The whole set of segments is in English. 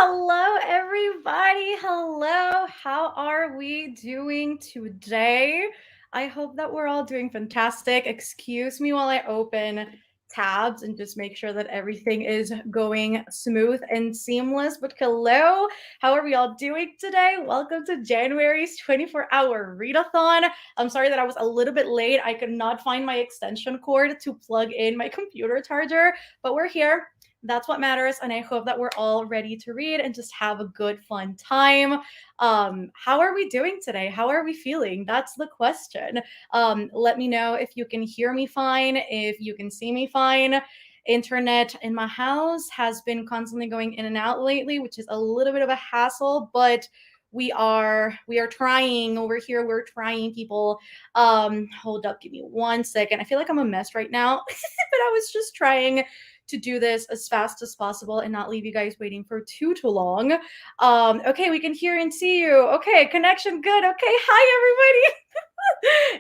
Hello, everybody. Hello. How are we doing today? I hope that we're all doing fantastic. Excuse me while I open tabs and just make sure that everything is going smooth and seamless. But hello, how are we all doing today? Welcome to January's 24-hour readathon. I'm sorry that I was a little bit late. I could not find my extension cord to plug in my computer charger, but we're here. That's what matters, and I hope that we're all ready to read and just have a good fun time. How are we doing today? How are we feeling? That's the question. Let me know if you can hear me fine, if you can see me fine. Internet in my house has been constantly going in and out lately, which is a little bit of a hassle, but we are trying over here. We're trying, people. Hold up, give me 1 second. I feel like I'm a mess right now, but I was just trying to do this as fast as possible and not leave you guys waiting for too long. Okay, we can hear and see you. Okay, connection good. Okay, hi everybody.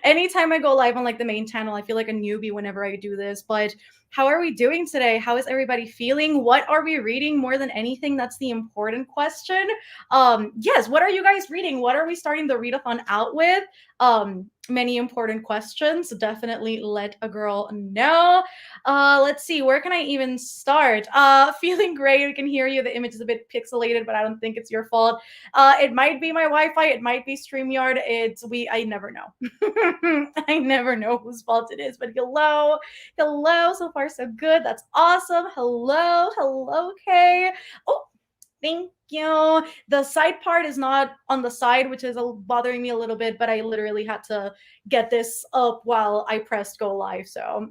Anytime I go live on like the main channel, I feel like a newbie whenever I do this. But how are we doing today? How is everybody feeling? What are we reading more than anything? That's the important question. Yes, what are you guys reading? What are we starting the readathon out with? Many important questions. Definitely let a girl know. Let's see, where can I even start? Feeling great. We can hear you. The image is a bit pixelated, but I don't think it's your fault. It might be my Wi-Fi. It might be StreamYard. I never know. I never know whose fault it is. But hello. So far so good. That's awesome. Hello. Okay. Oh, thank you. The side part is not on the side, which is bothering me a little bit, but I literally had to get this up while I pressed go live. So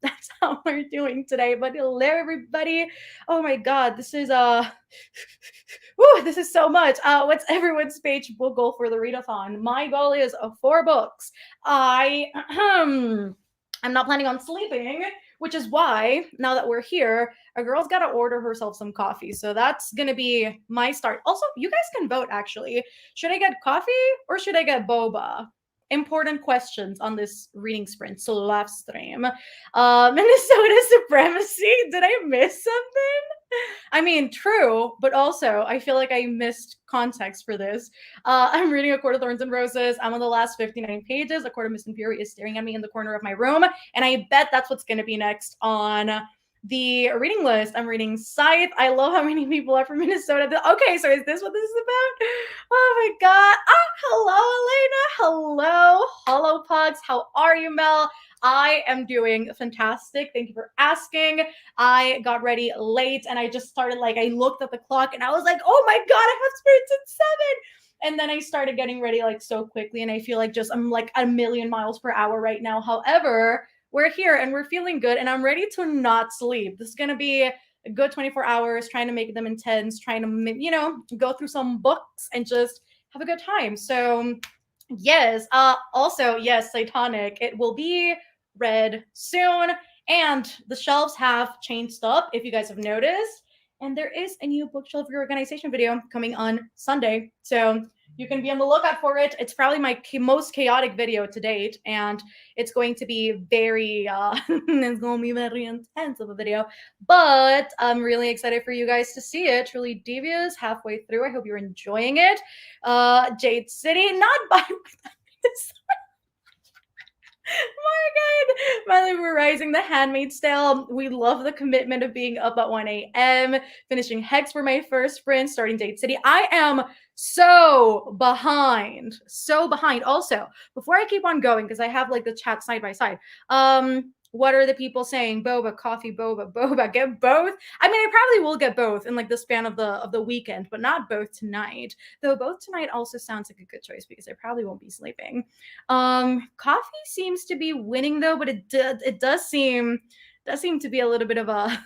that's how we're doing today. But hello, everybody. Oh my God, this is this is so much. What's everyone's page book goal for the readathon? My goal is 4 books. I'm not planning on sleeping, which is why now that we're here, a girl's got to order herself some coffee. So that's going to be my start. Also, you guys can vote actually. Should I get coffee or should I get boba? Important questions on this reading sprint. So live stream. Minnesota supremacy. Did I miss something? I mean, true, but also I feel like I missed context for this. I'm reading A Court of Thorns and Roses. I'm on the last 59 pages. A Court of Mist and Fury is staring at me in the corner of my room, and I bet that's what's going to be next on the reading list. I'm reading Scythe. I love how many people are from Minnesota. Okay, so is this what this is about? Oh my God. Hello, Elena. Hello, Hollow Pugs. How are you, Mel? I am doing fantastic. Thank you for asking. I got ready late and I just started, like, I looked at the clock and I was like, oh my God, I have spirits at 7. And then I started getting ready like so quickly. And I feel like I'm like a million miles per hour right now. However, we're here and we're feeling good and I'm ready to not sleep. This is going to be a good 24 hours, trying to make them intense, trying to, go through some books and just have a good time. So yes, also, yes, Satanic, it will be read soon. And the shelves have changed up, if you guys have noticed. And there is a new bookshelf reorganization video coming on Sunday. So you can be on the lookout for it. It's probably my most chaotic video to date. And it's going to be it's going to be very intense of a video. But I'm really excited for you guys to see it. Truly Devious, halfway through. I hope you're enjoying it. Jade City, not by Morgan, we're rising. The Handmaid's Tale. We love the commitment of being up at 1 a.m. Finishing Hex for my first sprint, starting Jade City. I am so behind. Also, before I keep on going, because I have like the chat side by side. What are the people saying? Boba, coffee, boba. Get both. I mean, I probably will get both in like the span of the weekend, but not both tonight. Though both tonight also sounds like a good choice because I probably won't be sleeping. Coffee seems to be winning though, but it does seem to be a little bit of a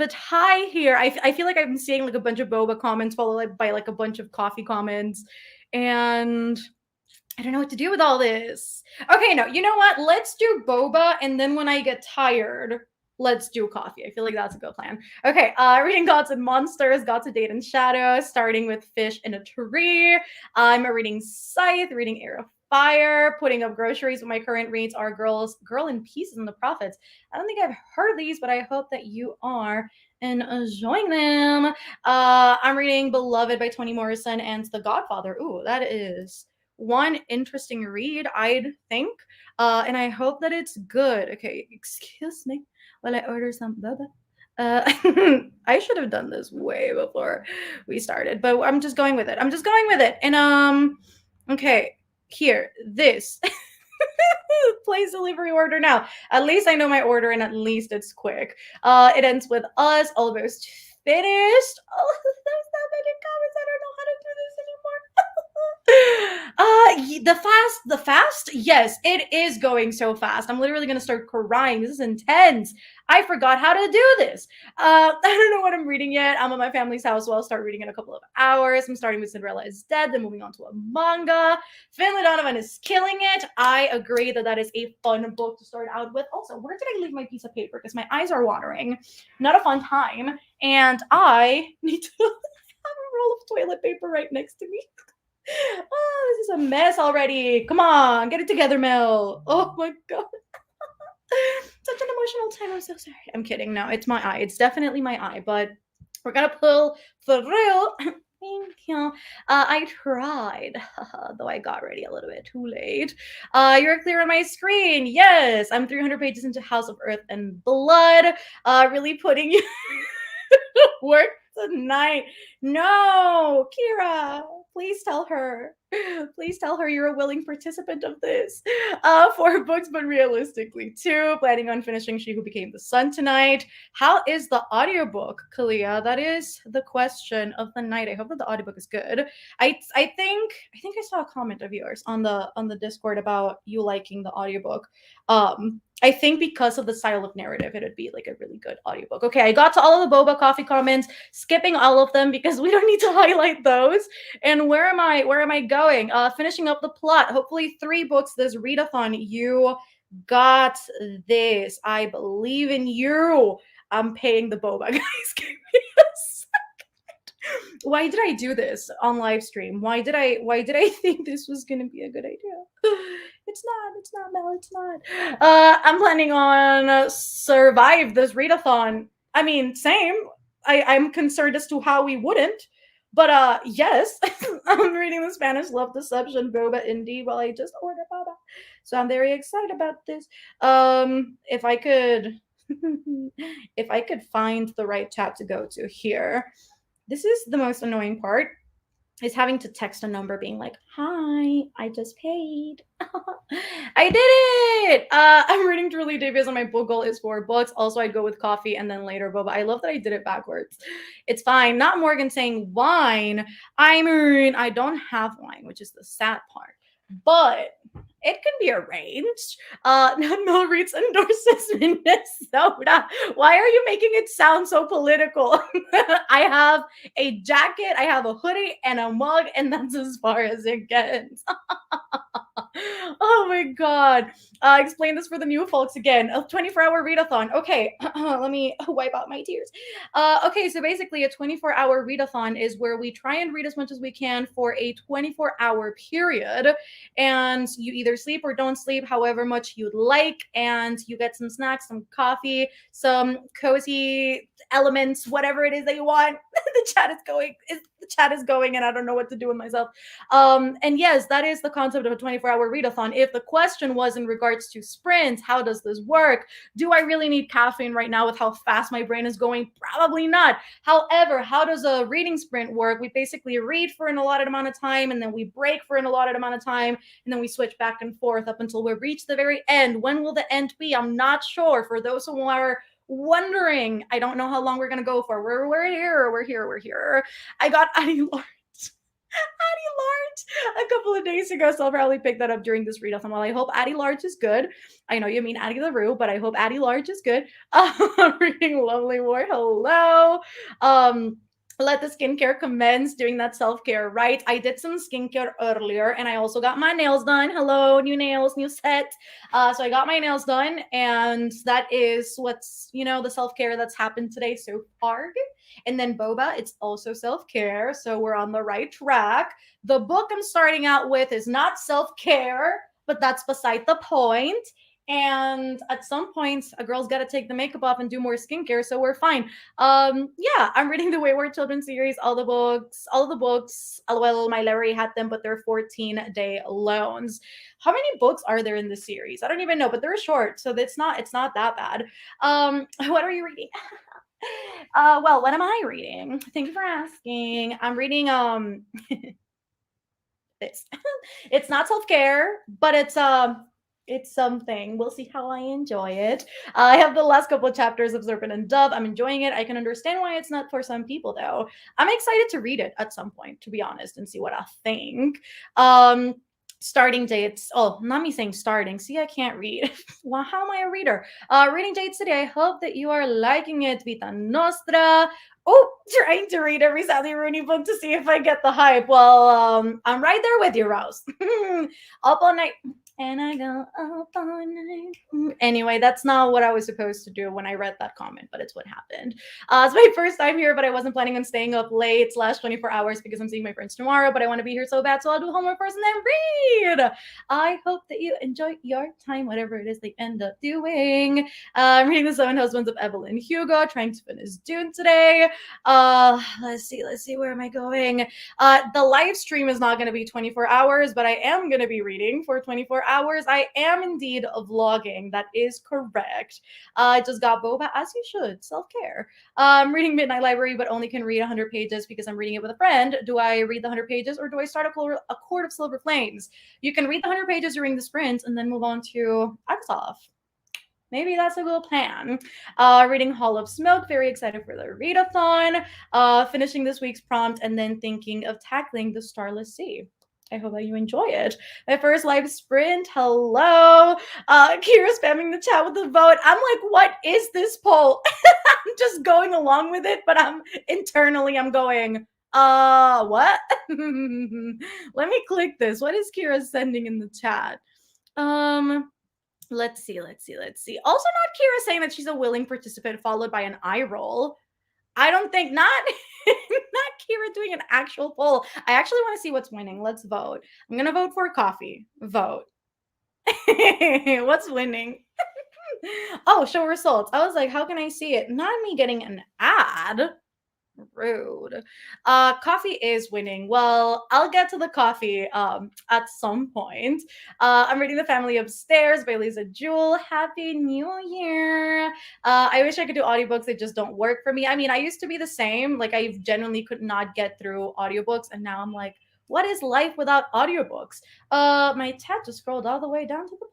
tie here. I feel like I'm seeing like a bunch of boba comments followed by like a bunch of coffee comments, and I don't know what to do with all this. Okay, no, you know what? Let's do boba, and then when I get tired, let's do coffee. I feel like that's a good plan. Okay, reading Gods and Monsters, Gods of Date and Shadow, starting with Fish in a Tree. I'm reading Scythe, reading Air of Fire, putting up groceries. My current reads are Girl in Pieces and the Prophets. I don't think I've heard these, but I hope that you are enjoying them. I'm reading Beloved by Toni Morrison and The Godfather. Ooh, that is one interesting read, I'd think. And I hope that it's good. Okay, excuse me while I order some boba. I should have done this way before we started, but I'm just going with it. I'm just going with it. And okay, here, this. Place delivery order now. At least I know my order and at least it's quick. It ends with us almost finished. Oh, there's that many comments. I don't know how to do this anymore. The fast, yes, it is going so fast. I'm literally gonna start crying. This is intense. I forgot how to do this. I don't know what I'm reading yet. I'm at my family's house, so I'll start reading in a couple of hours. I'm starting with Cinderella is Dead, then moving on to a manga. Finley Donovan is killing it. I agree that that is a fun book to start out with. Also, where did I leave my piece of paper? Because my eyes are watering. Not a fun time, and I need to have a roll of toilet paper right next to me. Oh, this is a mess already. Come on, get it together, Mel. Oh my god. Such an emotional time. I'm so sorry. I'm kidding. No, it's my eye. It's definitely my eye, but we're gonna pull through. Thank you. I tried, though I got ready a little bit too late. You're clear on my screen. Yes, I'm 300 pages into House of Earth and Blood. Really putting you to work tonight. No, Kira, please tell her. Please tell her you're a willing participant of this. 4 books, but realistically 2. Planning on finishing She Who Became the Sun tonight. How is the audiobook, Kalia? That is the question of the night. I hope that the audiobook is good. I think I saw a comment of yours on the Discord about you liking the audiobook. I think because of the style of narrative, it'd be like a really good audiobook. Okay, I got to all of the Boba Coffee comments, skipping all of them because we don't need to highlight those. And where am I going? Finishing up the plot. Hopefully 3 books this readathon. You got this. I believe in you. I'm paying the Boba, guys. Give me a second. Why did I do this on live stream? Why did I think this was gonna be a good idea? It's not, Mel, it's not. I'm planning on survive this readathon. I mean, same. I'm concerned as to how we wouldn't. But yes, I'm reading the Spanish Love Deception Boba Indie while I just ordered Boba. So I'm very excited about this. If I could if I could find the right tab to go to here. This is the most annoying part is having to text a number being like, hi, I just paid. I did it. I'm reading Truly Davies and my book goal is 4 books. Also, I'd go with coffee and then later boba. I love that I did it backwards. It's fine. Not Morgan saying wine. I mean, I don't have wine, which is the sad part. But it can be arranged. Mel Reeds endorses Minnesota. Why are you making it sound so political? I have a jacket, I have a hoodie, and a mug, and that's as far as it gets. Oh my god. Explain this for the new folks again. A 24-hour readathon. Okay, let me wipe out my tears. Okay, so basically a 24-hour readathon is where we try and read as much as we can for a 24-hour period. And you either sleep or don't sleep however much you'd like, and you get some snacks, some coffee, some cozy elements, whatever it is that you want. The chat is going and I don't know what to do with myself. And yes, that is the concept of a 24-hour readathon. If the question was in regards to sprints, how does this work? Do I really need caffeine right now with how fast my brain is going? Probably not. However, how does a reading sprint work? We basically read for an allotted amount of time, and then we break for an allotted amount of time, and then we switch back and forth up until we reach the very end. When will the end be? I'm not sure. For those who are wondering, I don't know how long we're gonna go for. We're here. I got Addie Large a couple of days ago, so I'll probably pick that up during this readathon. Well, I hope Addie Large is good. I know you mean Addie LaRue, but I hope Addie Large is good. I'm reading Lovely War. Hello. Let the skincare commence, doing that self-care, right? I did some skincare earlier, and I also got my nails done. Hello, new nails, new set. So I got my nails done, and that is what's, the self-care that's happened today so far. And then boba, it's also self-care, so we're on the right track. The book I'm starting out with is not self-care, but that's beside the point. And at some point, a girl's got to take the makeup off and do more skincare, so we're fine. Yeah, I'm reading the Wayward Children series, all of the books. LOL, my library had them, but they're 14-day loans. How many books are there in the series? I don't even know, but they're short, so it's not that bad. What are you reading? Well, what am I reading? Thank you for asking. I'm reading this. It's not self-care, but it's something. We'll see how I enjoy it. I have the last couple of chapters of Serpent and Dove. I'm enjoying it. I can understand why it's not for some people though. I'm excited to read it at some point, to be honest, and see what I think. Um Starting dates. Oh, not me saying starting. See, I can't read. Well, how am I a reader? Reading dates today. I hope that you are liking it. Vita Nostra. Oh, trying to read every Sally Rooney book to see if I get the hype. Well, I'm right there with you, Rose. Up all night. And I go up all night. Anyway, that's not what I was supposed to do when I read that comment, but it's what happened. It's my first time here, but I wasn't planning on staying up late / 24 hours because I'm seeing my friends tomorrow, but I want to be here so bad, so I'll do homework first and then read. I hope that you enjoy your time, whatever it is they end up doing. I'm reading The Seven Husbands of Evelyn Hugo, trying to finish Dune today. Let's see, where am I going? The live stream is not going to be 24 hours, but I am going to be reading for 24 hours. I am indeed vlogging. That is correct. I just got boba, as you should. Self-care. I'm reading Midnight Library, but only can read 100 pages because I'm reading it with a friend. Do I read the 100 pages or do I start a Court of Silver Flames? You can read the 100 pages during the sprint and then move on to Agathoth. Maybe that's a good plan. Reading Hall of Smoke, very excited for the readathon. Finishing this week's prompt and then thinking of tackling the Starless Sea. I hope that you enjoy it. My first live sprint. Hello. Kira spamming the chat with the vote. I'm like, what is this poll? I'm just going along with it, but I'm going, what? Let me click this. What is Kira sending in the chat? Let's see. Also, not Kira saying that she's a willing participant, followed by an eye roll. I don't think not not Kira doing an actual poll. I actually want to see what's winning. Let's vote. I'm gonna vote for coffee. Vote. What's winning? Oh, show results. I was like, how can I see it? Not me getting an ad. Rude. Coffee is winning. Well, I'll get to the coffee at some point. I'm reading The Family Upstairs by Lisa Jewell. Happy New Year. I wish I could do audiobooks. They just don't work for me. I mean, I used to be the same. Like, I genuinely could not get through audiobooks, and now I'm like, what is life without audiobooks? My tab just scrolled all the way down to the bottom.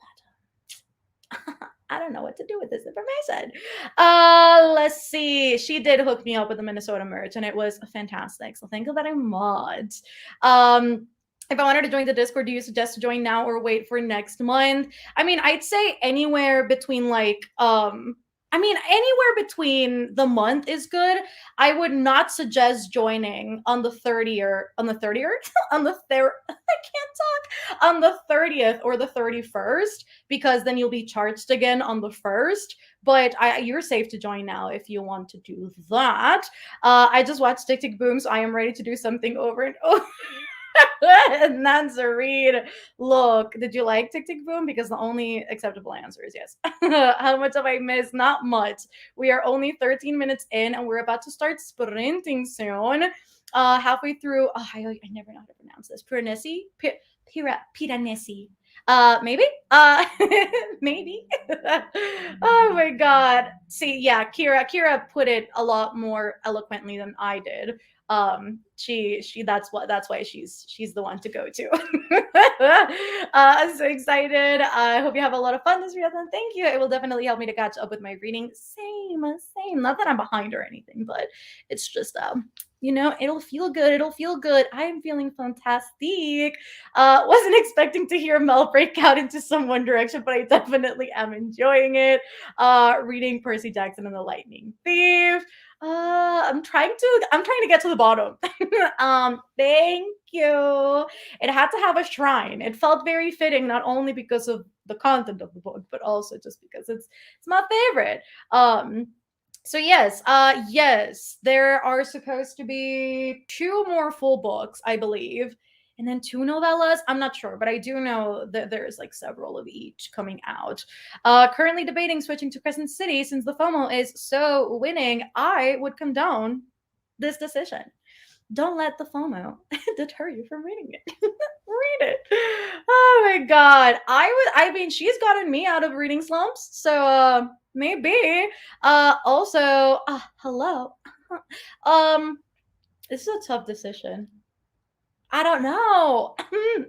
I don't know what to do with this information. Let's see. She did hook me up with the Minnesota merch, and it was fantastic. So thank you very much. If I wanted to join the Discord, do you suggest to join now or wait for next month? I mean, I'd say anywhere between anywhere between the month is good. I would not suggest joining on the 30th, on the 30th, on the I can't talk, on the 30th or the 31st, because then you'll be charged again on the 1st. But you're safe to join now if you want to do that. I just watched Tick Tick Boom, so I am ready to do something over and over. And that's a read. Look, did you like Tick Tick Boom? Because the only acceptable answer is yes. How much have I missed? Not much. We are only 13 minutes in, and we're about to start sprinting soon. Halfway through, I never know how to pronounce this. Piranesi. Maybe. Maybe. Oh my god. See, yeah, Kira put it a lot more eloquently than I did. That's why she's the one to go to. I'm so excited. I hope you have a lot of fun this readathon. Thank you. It will definitely help me to catch up with my reading. Same. Not that I'm behind or anything, but it's just it'll feel good. I am feeling fantastic. Wasn't expecting to hear Mel break out into some One Direction, but I definitely am enjoying it. Reading Percy Jackson and the Lightning Thief. I'm trying to get to the bottom. Thank you. It had to have a shrine. It felt very fitting, not only because of the content of the book, but also just because it's my favorite. So yes, there are supposed to be 2 more full books, I believe. and then 2 novellas. I'm not sure, but I do know that there's like several of each coming out. Currently debating switching to Crescent City since the FOMO is so winning. I would condone this decision. Don't let the FOMO deter you from reading it. Read it. Oh my god. I mean, she's gotten me out of reading slumps, so maybe. Also, hello. This is a tough decision. I don't know. I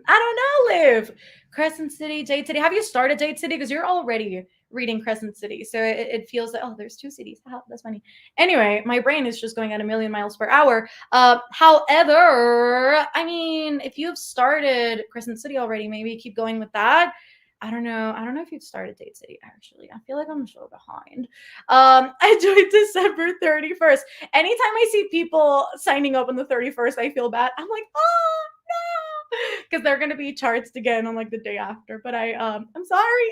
don't know, Liv. Crescent City, Jade City. Have you started Jade City? Because you're already reading Crescent City. So it feels like, oh, there's 2 cities. That's funny. Anyway, my brain is just going at a million miles per hour. However, I mean, if you've started Crescent City already, maybe keep going with that. I don't know. I don't know if you've started Date City, actually. I feel like I'm so behind. I joined December 31st. Anytime I see people signing up on the 31st, I feel bad. I'm like, oh no, because they're gonna be charged again on like the day after. But I'm sorry.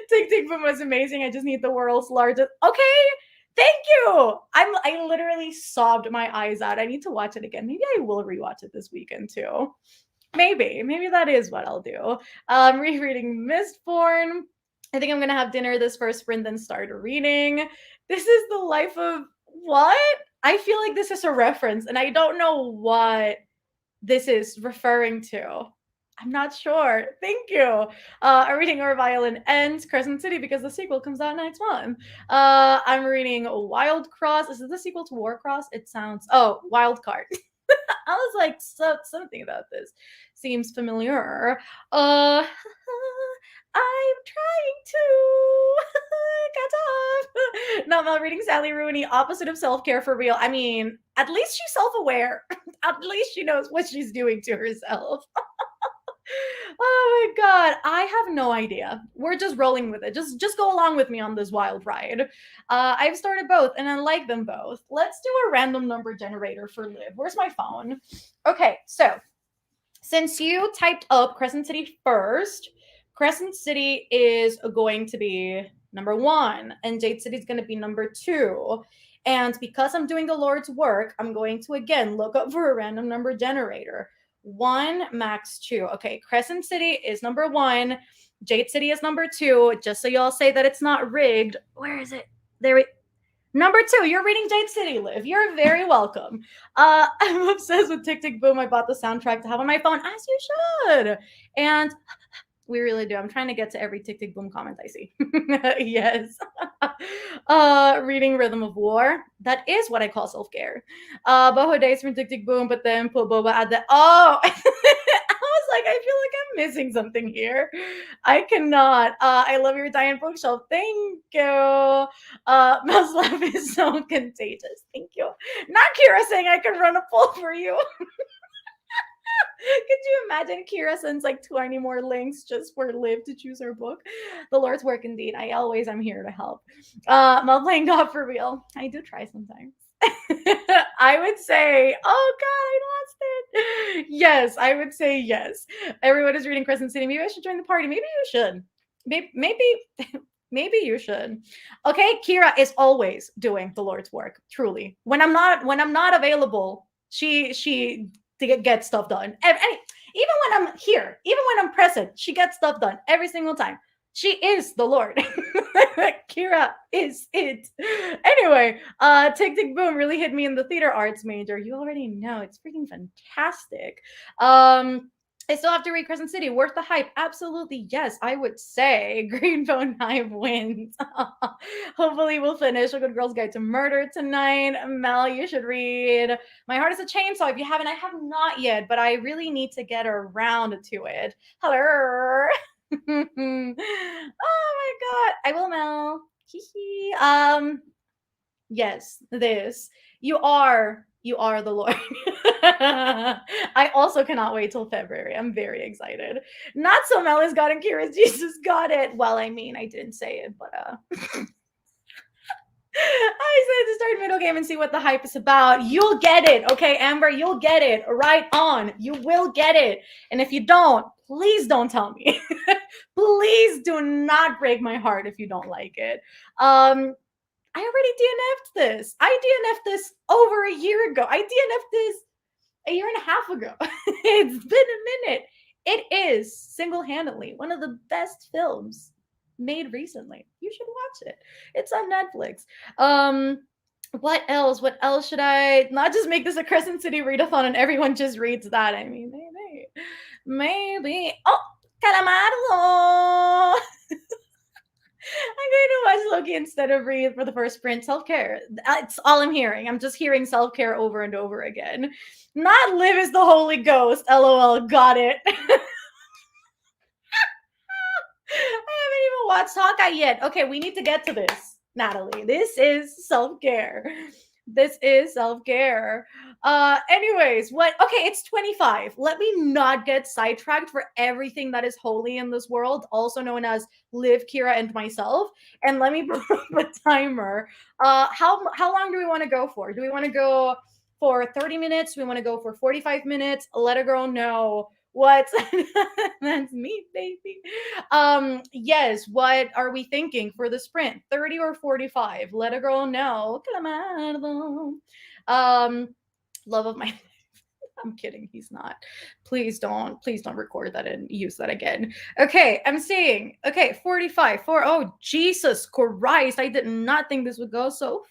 Tick Tick Boom was amazing. I just need the world's largest. Okay, thank you. I literally sobbed my eyes out. I need to watch it again. Maybe I will rewatch it this weekend too. Maybe that is what I'll do. Rereading Mistborn. I think I'm gonna have dinner this first sprint, then start reading. This is the life of what? I feel like this is a reference, and I don't know what this is referring to. I'm not sure. Thank you. I'm reading Or Violin Ends, Crescent City, because the sequel comes out next month. I'm reading Wild Cross. Is it the sequel to Warcross? It sounds. Oh, Wild Card. I was like, something about this seems familiar. I'm trying to cut off. Not mal reading Sally Rooney, opposite of self-care for real. I mean, at least she's self-aware. At least she knows what she's doing to herself. Oh my god, I have no idea. We're just rolling with it. Just go along with me on this wild ride. I've started both and I like them both. Let's do a random number generator for Liv. Where's my phone? Okay, so since you typed up Crescent City first, Crescent City is going to be number 1 and Jade City is going to be number 2. And because I'm doing the Lord's work, I'm going to again look up for a random number generator. 1, max 2. Okay, Crescent City is number 1. Jade City is number 2. Just so y'all say that it's not rigged. Where is it? There it. Number 2, you're reading Jade City, Liv. You're very welcome. I'm obsessed with Tick Tick Boom. I bought the soundtrack to have on my phone, as you should. And we really do. I'm trying to get to every Tick Tick Boom comment I see. Yes. Reading Rhythm of War. That is what I call self-care. Boho Days from Tick Tick Boom, but then put Boba at the. Oh! I was like, I feel like I'm missing something here. I cannot. I love your Diane bookshelf. Thank you. Mel's laugh is so contagious. Thank you. Not Kira saying I could run a poll for you. Could you imagine Kira sends like 20 more links just for Liv to choose her book? The Lord's work indeed. I always am here to help. Mel playing God for real. I do try sometimes. I would say, oh god, I lost it. Yes, I would say yes. Everyone is reading Crescent City. Maybe I should join the party. Maybe you should. Maybe you should. Okay, Kira is always doing the Lord's work. Truly, when I'm not available, she gets stuff done. Even when I'm here, even when I'm present, she gets stuff done every single time. She is the Lord. Kira is it. Anyway, Tick Tick Boom really hit me in the theater arts major. You already know it's freaking fantastic. I still have to read Crescent City. Worth the hype? Absolutely, yes. I would say Green Bone Hive wins. Hopefully, we'll finish A Good Girl's Guide to Murder tonight. Mel, you should read My Heart is a Chainsaw. If you haven't, I have not yet, but I really need to get around to it. Hello. Oh my god. I will, Mel. Yes, this. You are the Lord. I also cannot wait till February. I'm very excited. Not so Mel has gotten Kira's Jesus got it. Well, I mean, I didn't say it, but I said to start middle game and see what the hype is about. You'll get it, okay, Amber? You'll get it. Right on. You will get it. And if you don't, please don't tell me. Please do not break my heart if you don't like it. I already DNF'd this. I DNF'd this over a year ago. I DNF'd this a year and a half ago. It's been a minute. It is single-handedly one of the best films made recently. You should watch it. It's on Netflix. Um, what else? What else should I not just make this a Crescent City readathon and everyone just reads that? I mean, maybe. Oh, Calamardo. I'm going to watch Loki instead of Read for the first sprint. Self care. That's all I'm hearing. I'm just hearing self care over and over again. Not live as the Holy Ghost. LOL. Got it. I haven't even watched Hawkeye yet. Okay, we need to get to this, Natalie. This is self care. This is self care. Anyways, what? Okay, it's 25. Let me not get sidetracked for everything that is holy in this world, also known as Liv, Kira, and myself. And let me put up a timer. How long do we want to go for? Do we want to go for 30 minutes? Do we want to go for 45 minutes? Let a girl know what. That's me, baby. Yes, what are we thinking for the sprint? 30 or 45? Let a girl know. Love of my I'm kidding, he's not. Please don't record that and use that again. Okay, I'm seeing. Okay, 45. Oh, Jesus Christ. I did not think this would go so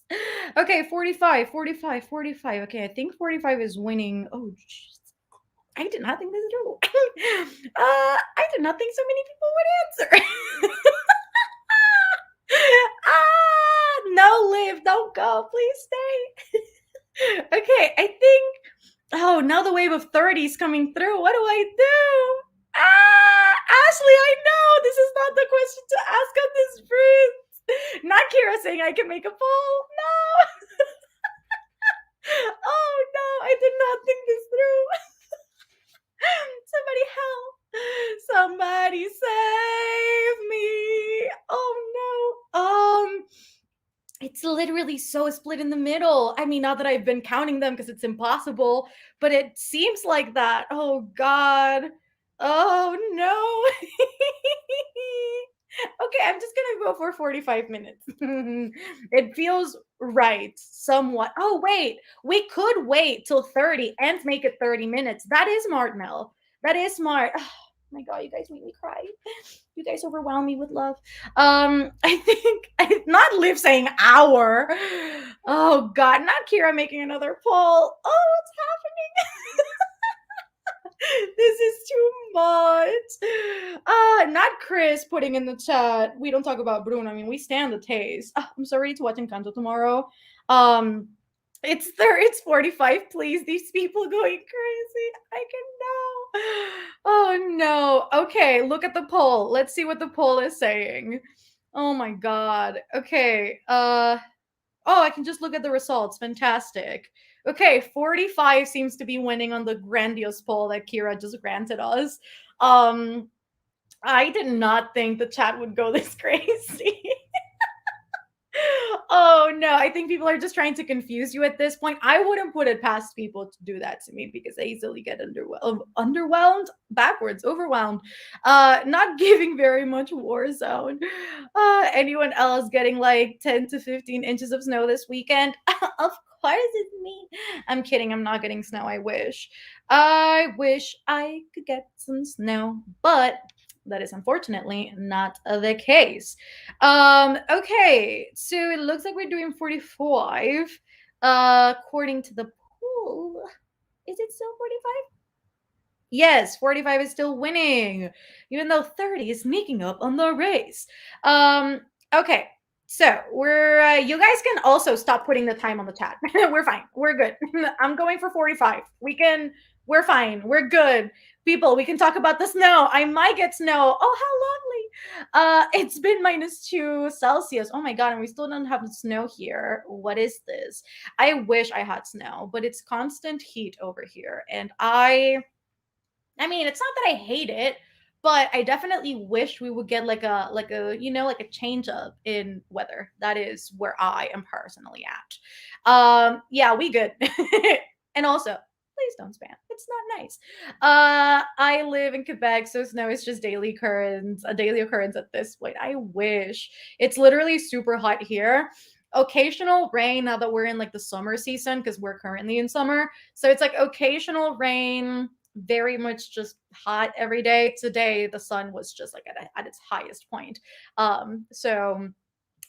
fast. Okay, 45, 45, 45. Okay, I think 45 is winning. Oh, jeez. I did not think this through. I did not think so many people would answer. No, Liv, don't go. Please stay. Okay, I think. Oh, now the wave of 30 is coming through. What do I do? Ashley, I know this is not the question to ask on this fruit. Not Kira saying I can make a poll. No. Oh no, I did not think this through. Somebody help. Somebody save me. Oh no. It's literally so split in the middle. I mean, not that I've been counting them because it's impossible, but it seems like that. Oh God. Oh no. Okay, I'm just gonna go for 45 minutes. It feels right, somewhat. Oh, wait, we could wait till 30 and make it 30 minutes. That is smart, Mel. That is smart. Oh my God, you guys make me cry. You guys overwhelm me with love. I think not Liv saying hour. Oh God, not Kira making another poll. Oh, what's happening? This is too much. Not Chris putting in the chat. We don't talk about Bruno. I mean, we stand the taste. I'm sorry to watch Encanto tomorrow. It's 45. Please, these people going crazy. I can know. Oh no. Okay, look at the poll. Let's see what the poll is saying. Oh my God. Okay. Oh, I can just look at the results. Fantastic. Okay, 45 seems to be winning on the grandiose poll that Kira just granted us. I did not think the chat would go this crazy. Oh no, I think people are just trying to confuse you at this point. I wouldn't put it past people to do that to me because I easily get underwhelmed, backwards, overwhelmed. Not giving very much war zone. Anyone else getting like 10 to 15 inches of snow this weekend? Of course it's me. I'm kidding, I'm not getting snow. I wish I could get some snow, but that is unfortunately not the case. Okay, so it looks like we're doing 45. According to the poll, is it still 45? Yes, 45 is still winning, even though 30 is sneaking up on the race. Okay, so we're you guys can also stop putting the time on the chat. We're fine. We're good. I'm going for 45. We're fine. We're good. People, we can talk about the snow. I might get snow. Oh, how lovely. It's been -2 Celsius. Oh my God, and we still don't have snow here. What is this? I wish I had snow, but it's constant heat over here. And I mean, it's not that I hate it, but I definitely wish we would get like a like a change up in weather. That is where I am personally at. Yeah, we good. And also, please don't spam. It's not nice. I live in Quebec, so snow is just a daily occurrence at this point. I wish. It's literally super hot here. occasional rain now that we're in like the summer season because we're currently in summer. So it's like occasional rain, very much just hot every day. Today the sun was just like at its highest point. So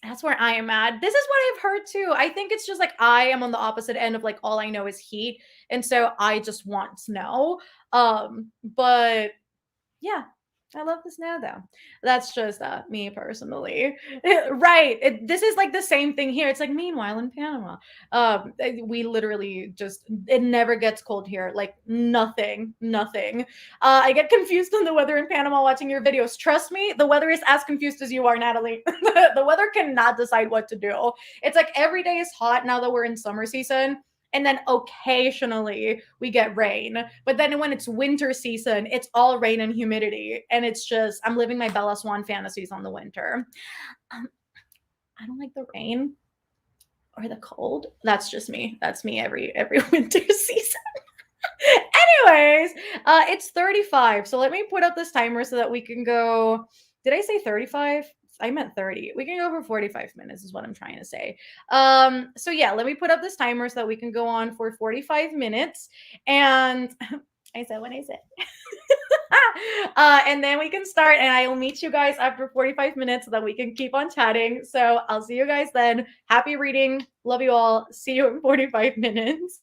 that's where I am at. This is what I've heard too. I think it's just like I am on the opposite end of like all I know is heat. And so I just want snow. But yeah, I love the snow though. That's just me personally. Right. This is like the same thing here. It's like, meanwhile, in Panama, we literally just, it never gets cold here. Like, nothing, nothing. I get confused on the weather in Panama watching your videos. Trust me, the weather is as confused as you are, Natalie. The weather cannot decide what to do. It's like every day is hot now that we're in summer season, and then occasionally we get rain. But then when it's winter season, it's all rain and humidity. And it's just, I'm living my Bella Swan fantasies on the winter. Um, I don't like the rain or the cold. That's just me. That's me every winter season. Anyways, it's 35. So let me put up this timer so that we can go. Did I say 35? I meant 30. We can go for 45 minutes is what I'm trying to say. So yeah, let me put up this timer so that we can go on for 45 minutes. And I said what I said. And then we can start, and I will meet you guys after 45 minutes so that we can keep on chatting. So I'll see you guys then. Happy reading. Love you all. See you in 45 minutes.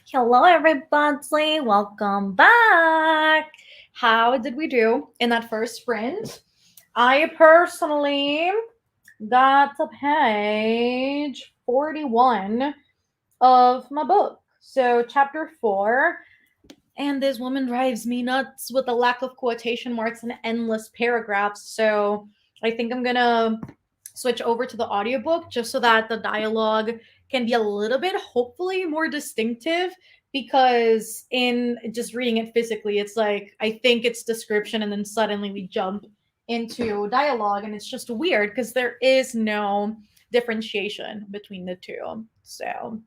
Hello, everybody. Welcome back. How did we do in that first sprint? I personally got to page 41 of my book. So, chapter 4. And this woman drives me nuts with the lack of quotation marks and endless paragraphs. So, I think I'm gonna switch over to the audiobook just so that the dialogue can be a little bit hopefully more distinctive, because in just reading it physically it's like I think it's description and then suddenly we jump into dialogue and it's just weird because there is no differentiation between the two. So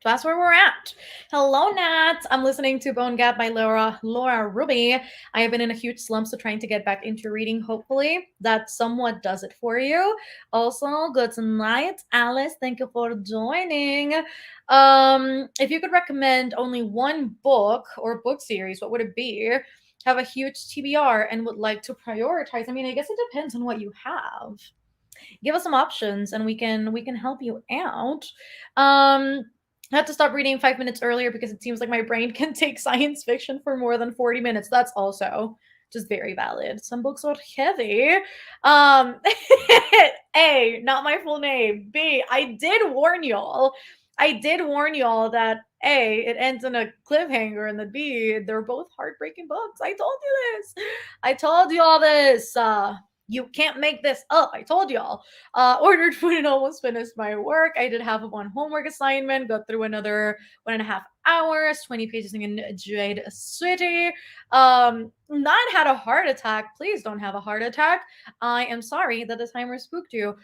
that's where we're at. Hello, Nat. I'm listening to Bone Gap by Laura Ruby. I have been in a huge slump, so trying to get back into reading. Hopefully, that somewhat does it for you. Also, good night, Alice. Thank you for joining. If you could recommend only one book or book series, what would it be? Have a huge TBR and would like to prioritize. I mean, I guess it depends on what you have. Give us some options and we can help you out. I had to stop reading 5 minutes earlier because it seems like my brain can take science fiction for more than 40 minutes. That's also just very valid. Some books are heavy. Um A, not my full name. B, I did warn y'all. I did warn y'all that A, it ends in a cliffhanger, and the B, they're both heartbreaking books. I told you this. I told you all this. You can't make this up. I told y'all. Ordered food and almost finished my work. I did half of one homework assignment, got through another 1.5 hours, 20 pages in Jade City. Not had a heart attack. Please don't have a heart attack. I am sorry that the timer spooked you.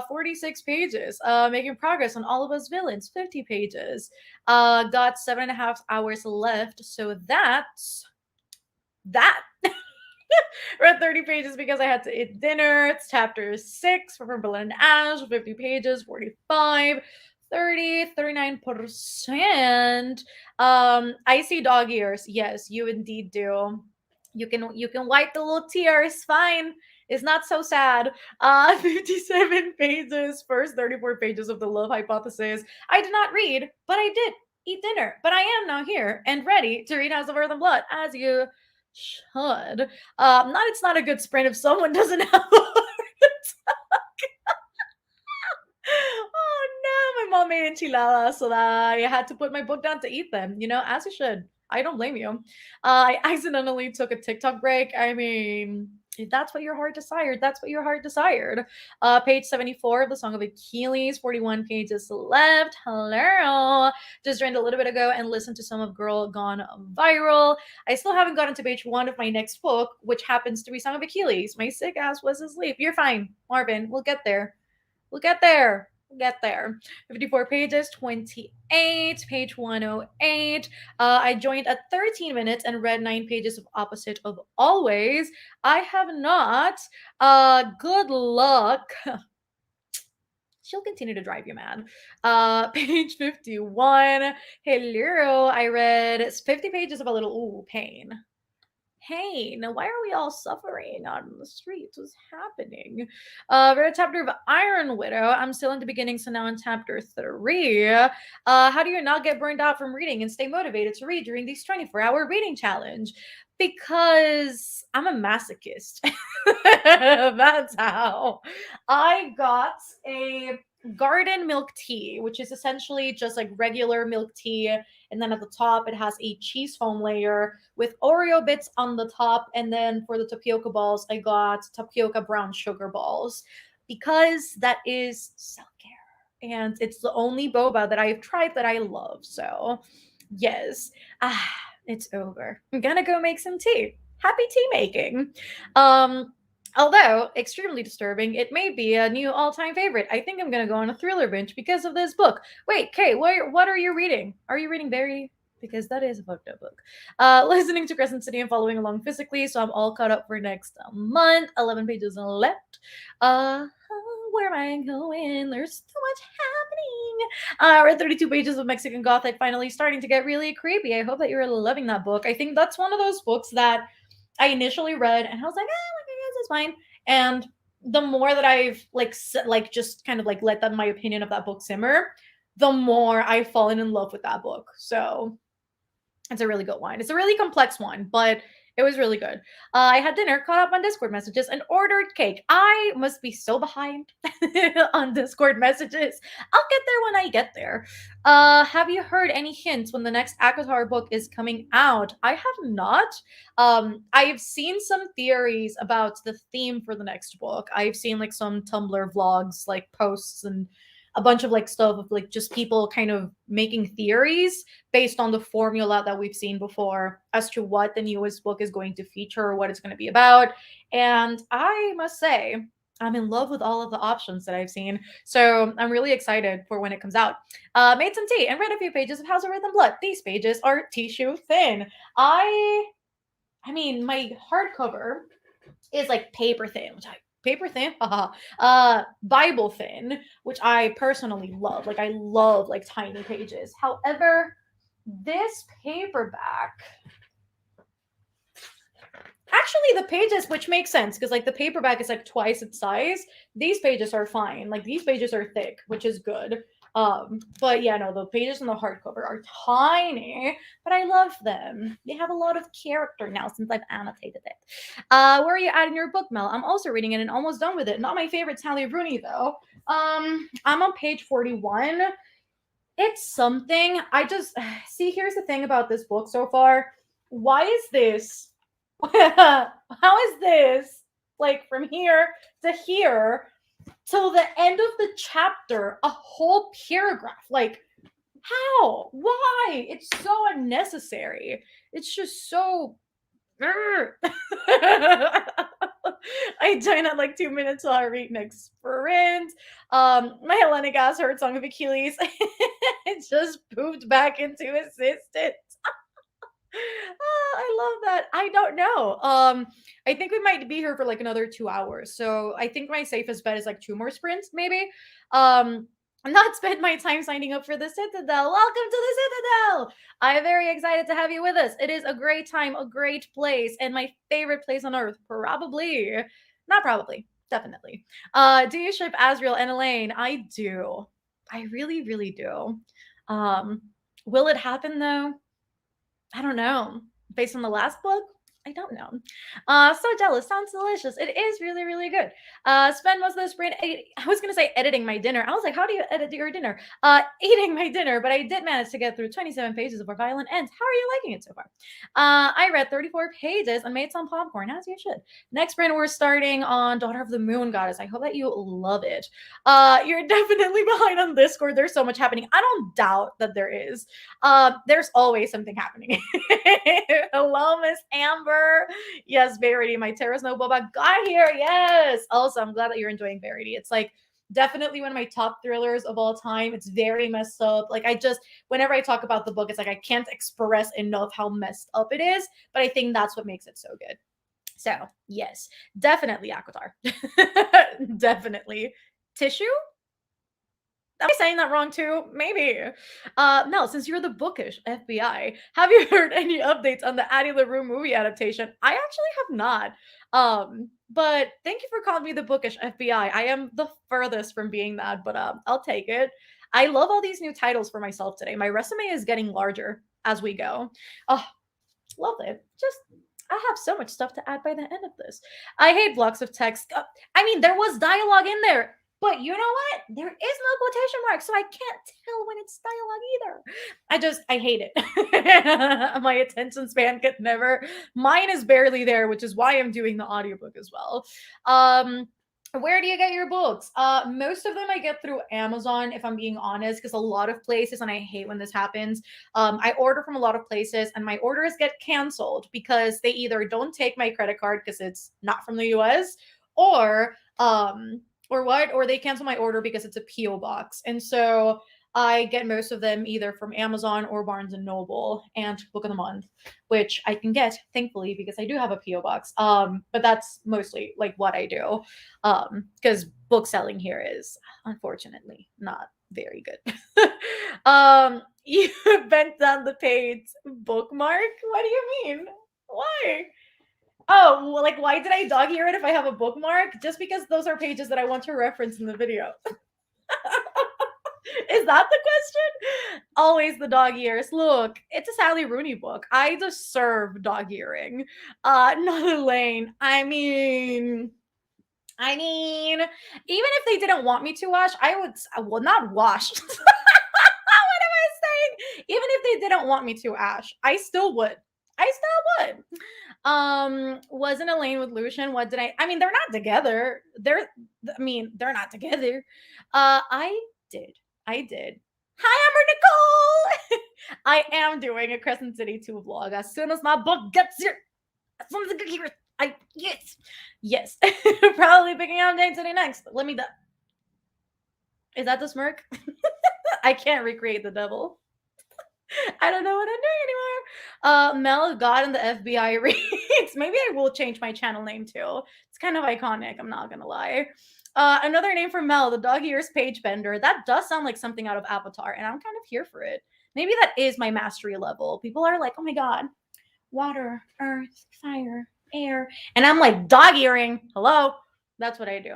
46 pages. Making progress on all of us villains, 50 pages. Got 7.5 hours left. So that's that. Read 30 pages because I had to eat dinner. It's chapter 6 from Berlin and Ash, 50 pages, 45, 30, 39%. I see dog ears. Yes, you indeed do. You can wipe the little tears. Fine. It's not so sad. 57 pages, first 34 pages of the love hypothesis. I did not read, but I did eat dinner. But I am now here and ready to read House of Earth and Blood, as you should. Not it's not a good sprint if someone doesn't have a heart attack. Oh no, my mom made enchiladas, so that I had to put my book down to eat them. As you should. I don't blame you. I accidentally took a TikTok break. I mean, if that's what your heart desired, that's what your heart desired. Page 74 of the Song of Achilles, 41 pages left. Hello. Just joined a little bit ago and listened to some of Girl Gone Viral. I still haven't gotten to page 1 of my next book, which happens to be Song of Achilles. My sick ass was asleep. You're fine, Marvin. We'll get there. We'll get there. We'll get there. 54 pages, 28, page 108. I joined at 13 minutes and read 9 pages of Opposite of Always. I have not. Good luck. She'll continue to drive you mad. Page 51. Hello. I read 50 pages of a little pain. Hey, now why are we all suffering out in the streets? What's happening? We're at chapter of Iron Widow. I'm still in the beginning, so now in chapter 3. How do you not get burned out from reading and stay motivated to read during these 24-hour reading challenge? Because I'm a masochist. That's how. I got a garden milk tea, which is essentially just like regular milk tea, and then at the top it has a cheese foam layer with Oreo bits on the top, and then for the tapioca balls I got tapioca brown sugar balls because that is self-care and it's the only boba that I've tried that I love. So yes, it's over. I'm gonna go make some tea. Happy tea making. Although extremely disturbing, it may be a new all-time favorite. I think I'm gonna go on a thriller binge because of this book. Wait, Kay, what are you reading? Are you reading Barry? Because that is a fucked up book. Listening to Crescent City and following along physically, so I'm all caught up for next month. 11 pages left. Where am I going? There's too much happening. Read 32 pages of Mexican Gothic, finally starting to get really creepy. I hope that you're loving that book. I think that's one of those books that I initially read and I was like, this is fine. And the more that I've like just kind of like let that my opinion of that book simmer, the more I've fallen in love with that book. So it's a really good one. It's a really complex one, but it was really good. I had dinner, caught up on Discord messages, and ordered cake. I must be so behind on Discord messages. I'll get there when I get there. Have you heard any hints when the next ACOTAR book is coming out? I have not. I've seen some theories about the theme for the next book. I've seen like some Tumblr vlogs, like posts and a bunch of like stuff of like just people kind of making theories based on the formula that we've seen before as to what the newest book is going to feature or what it's going to be about. And I must say, I'm in love with all of the options that I've seen. So I'm really excited for when it comes out. Made some tea and read a few pages of House of Earth and Blood. These pages are tissue thin. I mean, my hardcover is like paper thin, which I paper thin, Bible thin, which I personally love. Like I love like tiny pages. However, this paperback, actually the pages, which makes sense because like the paperback is like twice its size. These pages are fine. Like these pages are thick, which is good. But yeah, no, the pages in the hardcover are tiny, but I love them. They have a lot of character now since I've annotated it. Where are you at in your book, Mel? I'm also reading it and almost done with it. Not my favorite Sally Rooney though. I'm on page 41. It's something. I just see, here's the thing about this book so far. Why is this? How is this like from here to here till the end of the chapter, a whole paragraph? Like, how? Why? It's so unnecessary. It's just so. I joined at like 2 minutes till I read next sprint. My Hellenic ass heard Song of Achilles. It just pooped back into assistant. I love that. I don't know. I think we might be here for like another 2 hours. So I think my safest bet is like 2 more sprints, maybe. Not spend my time signing up for the Citadel. Welcome to the Citadel. I'm very excited to have you with us. It is a great time, a great place, and my favorite place on earth, probably. Not probably, definitely. Do you ship Asriel and Elaine? I do. I really, really do. Will it happen though? I don't know. Based on the last book, I don't know. So jealous. Sounds delicious. It is really, really good. Spend most of the sprint. I was gonna say editing my dinner. I was like, how do you edit your dinner? Eating my dinner, but I did manage to get through 27 pages of Our Violent Ends. How are you liking it so far? I read 34 pages and made some popcorn, as you should. Next sprint, we're starting on Daughter of the Moon Goddess. I hope that you love it. You're definitely behind on Discord. There's so much happening. I don't doubt that there is. There's always something happening. Hello, Miss Amber. Yes, Verity. My Terra's No Boba got here. Yes. Also, I'm glad that you're enjoying Verity. It's like definitely one of my top thrillers of all time. It's very messed up. Like whenever I talk about the book, it's like I can't express enough how messed up it is. But I think that's what makes it so good. So yes, definitely ACOTAR. Definitely. Tissue? Am I saying that wrong too? Maybe. Mel, since you're the bookish FBI, have you heard any updates on the Addie LaRue movie adaptation? I actually have not. But thank you for calling me the bookish FBI. I am the furthest from being that, but I'll take it. I love all these new titles for myself today. My resume is getting larger as we go. Oh, love it. Just I have so much stuff to add by the end of this. I hate blocks of text. I mean, there was dialogue in there. But you know what? There is no quotation mark, so I can't tell when it's dialogue either. I hate it. My attention span could never. Mine is barely there, which is why I'm doing the audiobook as well. Where do you get your books? Most of them I get through Amazon, if I'm being honest, because a lot of places, and I hate when this happens, I order from a lot of places and my orders get canceled because they either don't take my credit card because it's not from the US, or they cancel my order because it's a PO box. And so I get most of them either from Amazon or Barnes and Noble and Book of the Month, which I can get, thankfully, because I do have a PO box. But that's mostly like what I do. Because book selling here is unfortunately not very good. You bent down the page bookmark? What do you mean? Why? Oh, well, like, why did I dog ear it if I have a bookmark? Just because those are pages that I want to reference in the video. Is that the question? Always the dog ears. Look, it's a Sally Rooney book. I deserve dog earing. Not Elaine. I mean, even if they didn't want me to wash, I would not wash. What am I saying? Even if they didn't want me to, Ash, I still would. I still would. Wasn't Elaine with Lucian? What did I mean, they're not together. They're not together. I did. I did. Hi, Amber Nicole. I am doing a Crescent City 2 vlog as soon as my book gets here. As soon as I get here, yes. Probably picking up Date City next. Let me Is that the smirk? I can't recreate the devil. I don't know what I'm doing anymore. Mel God in the FBI reads. Maybe I will change my channel name too. It's kind of iconic, I'm not gonna lie. Another name for Mel, the dog ears page bender. That does sound like something out of Avatar, and I'm kind of here for it. Maybe that is my mastery level. People are like, oh my god, water, earth, fire, air. And I'm like, dog earing. Hello. That's what I do.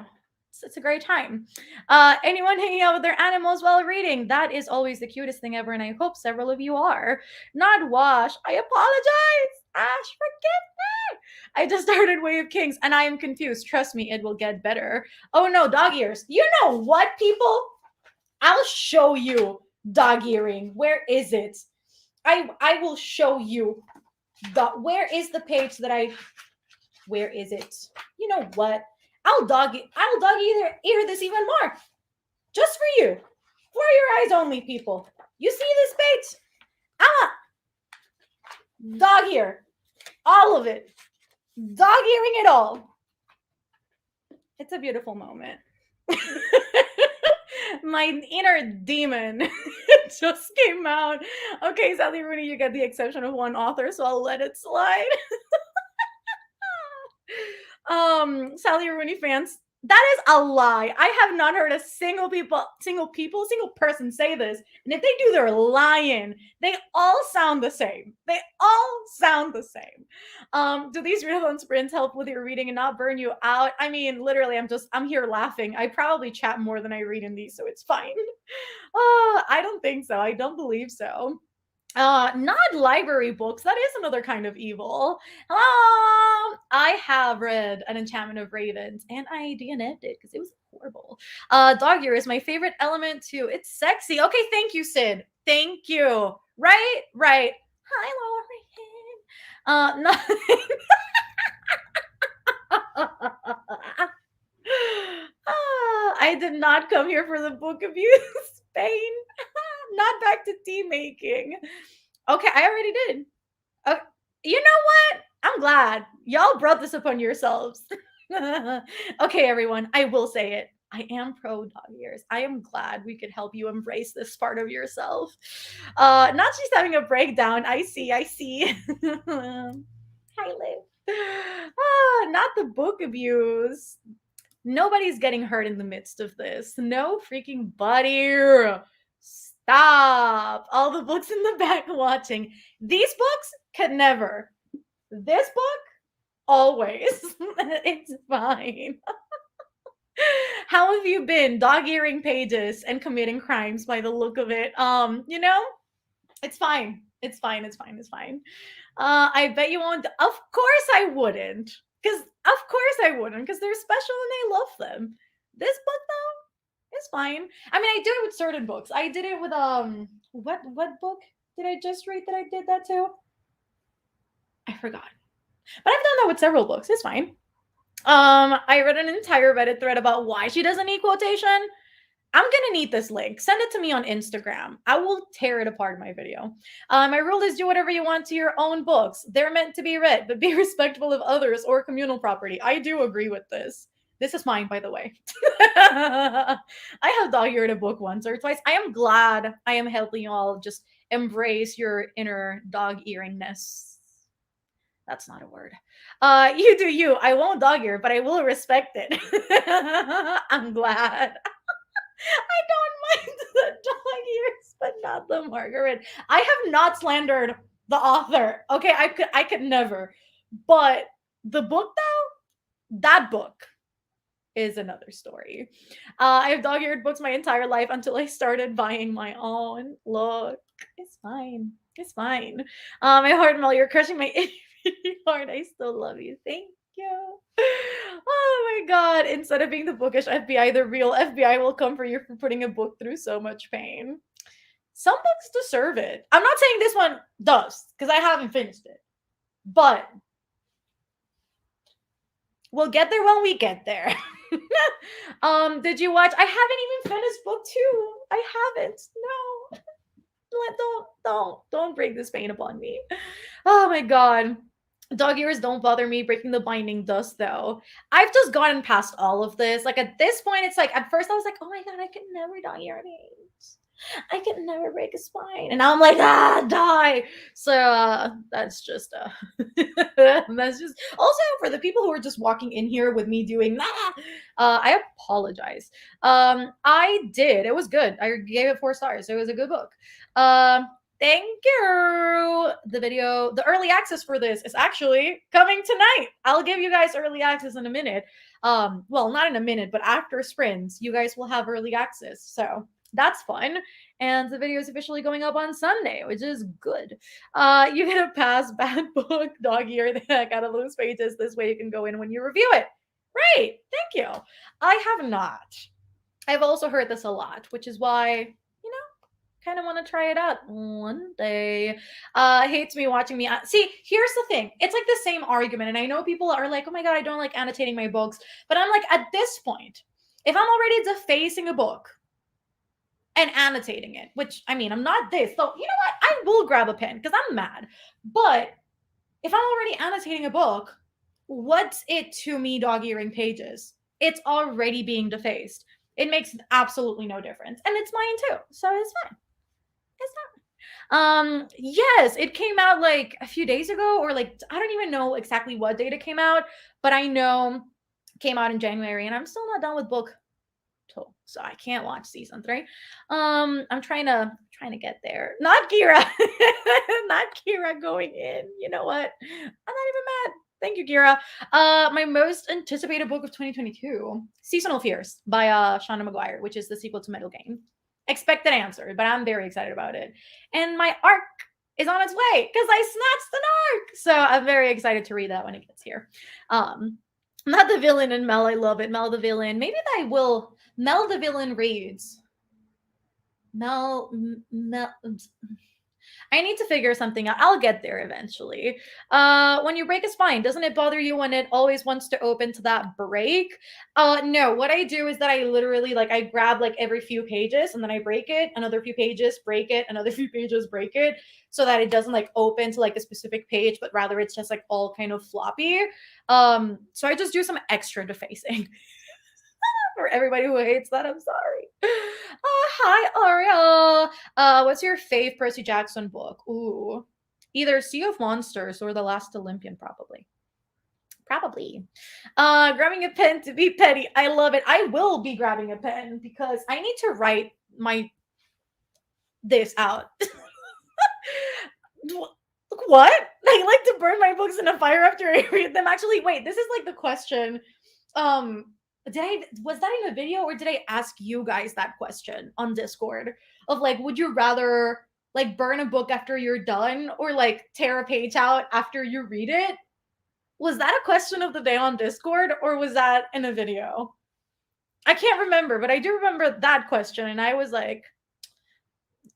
It's a great time. Anyone hanging out with their animals while reading? That is always the cutest thing ever, and I hope several of you are. Not wash. I apologize. Ash, forgive me. I just started Way of Kings, and I am confused. Trust me, it will get better. Oh no, dog ears. You know what, people? I'll show you dog earing. Where is it? I will show you. Where is the page that where is it? You know what? I'll dog ear this even more. Just for you. For your eyes only, people. You see this page? Dog ear. All of it. Dog earing it all. It's a beautiful moment. My inner demon just came out. Okay, Sally Rooney, you get the exception of one author, so I'll let it slide. Sally Rooney fans, that is a lie. I have not heard a single person say this. And if they do, they're lying. They all sound the same. Do these readathon sprints help with your reading and not burn you out? I mean, literally, I'm here laughing. I probably chat more than I read in these, so it's fine. I don't think so. I don't believe so. Not library books. That is another kind of evil. I have read An Enchantment of Ravens, and I DNF'd it because it was horrible. Dog ear is my favorite element too. It's sexy. Okay, thank you, Sid. Thank you. Right. Hi, Lauren. Nothing. I did not come here for the book abuse, Spain. Not back to tea making. Okay, I already did. You know what? I'm glad. Y'all brought this upon yourselves. Okay, everyone, I will say it. I am pro dog ears. I am glad we could help you embrace this part of yourself. Not she's having a breakdown. I see. Hi, Liv. Not the book abuse. Nobody's getting hurt in the midst of this. No freaking buddy. Stop. All the books in the back watching. These books could never. This book, always. It's fine. How have you been? Dog earing pages and committing crimes by the look of it. It's fine. It's fine. I bet you won't. Of course I wouldn't. Because they're special and I love them. This book though is fine. I mean, I do it with certain books. I did it with what book did I just read that I did that to? I forgot. But I've done that with several books. It's fine. I read an entire Reddit thread about why she doesn't need quotation. I'm gonna need this link. Send it to me on Instagram. I will tear it apart in my video. My rule is do whatever you want to your own books. They're meant to be read, but be respectful of others or communal property. I do agree with this. This is mine, by the way. I have dog-eared a book once or twice. I am glad I am helping you all just embrace your inner dog-earingness. That's not a word. You do you. I won't dog-ear, but I will respect it. I'm glad. I don't mind the dog ears, but not the Margaret. I have not slandered the author. Okay, I could never. But the book though, that book, is another story. I have dog-eared books my entire life until I started buying my own. Look, it's fine. It's fine. My heart, Mel, you're crushing my heart. I still love you. Thank you. Oh my god. Instead of being the bookish FBI, the real FBI will come for you for putting a book through so much pain. Some books deserve it. I'm not saying this one does, because I haven't finished it. But we'll get there when we get there. Did you watch? I haven't even finished book 2. I haven't. No. Don't bring this pain upon me. Oh my god. Dog ears don't bother me. Breaking the binding does though. I've just gotten past all of this. Like at this point, it's like at first I was like, oh my god, I could never dog ear names. I can never break a spine. And now I'm like, die. So that's just that's just also for the people who are just walking in here with me doing I apologize. I did. It was good. I gave it 4 stars. It was a good book. Thank you. The early access for this is actually coming tonight. I'll give you guys early access in a minute. Well, not in a minute, but after sprints, you guys will have early access. So that's fun. And the video is officially going up on Sunday, which is good. You get a pass, bad book, dog ear, the heck out of loose pages. This way you can go in when you review it. Right. Thank you. I have not. I've also heard this a lot, which is why, kind of want to try it out one day. Hates me watching me. See, here's the thing. It's like the same argument. And I know people are like, oh my God, I don't like annotating my books. But I'm like, at this point, if I'm already defacing a book and annotating it, which I mean, I'm not this. So you know what? I will grab a pen because I'm mad. But if I'm already annotating a book, what's it to me dog-earing pages? It's already being defaced. It makes absolutely no difference. And it's mine too. So it's fine. It's not. Yes, it came out like a few days ago, or like I don't even know exactly what date it came out, but I know it came out in January, and I'm still not done with book 2, so I can't watch season 3. I'm trying to get there. Not Kira, not Kira going in. You know what? I'm not even mad. Thank you, Kira. My most anticipated book of 2022, Seasonal Fears by Shauna McGuire, which is the sequel to Metal Game. Expected answer, but I'm very excited about it. And my arc is on its way because I snatched an arc. So I'm very excited to read that when it gets here. Not the villain and Mel. I love it. Mel the villain. Maybe I will. Mel the villain reads. Mel. I need to figure something out. I'll get there eventually. When you break a spine, doesn't it bother you when it always wants to open to that break? No, what I do is that I literally I grab like every few pages and then I break it, another few pages, break it, another few pages, break it, so that it doesn't like open to like a specific page, but rather it's just like all kind of floppy. So I just do some extra defacing. For everybody who hates that, I'm sorry. Hi, Aria. What's your fave Percy Jackson book? Ooh, either Sea of Monsters or The Last Olympian, probably. Grabbing a pen to be petty. I love it. I will be grabbing a pen because I need to write this out. What? I like to burn my books in a fire after I read them. Actually, wait, this is like the question. Was that in a video or did I ask you guys that question on Discord of like, would you rather like burn a book after you're done or like tear a page out after you read it? Was that a question of the day on Discord or was that in a video? I can't remember, but I do remember that question and I was like,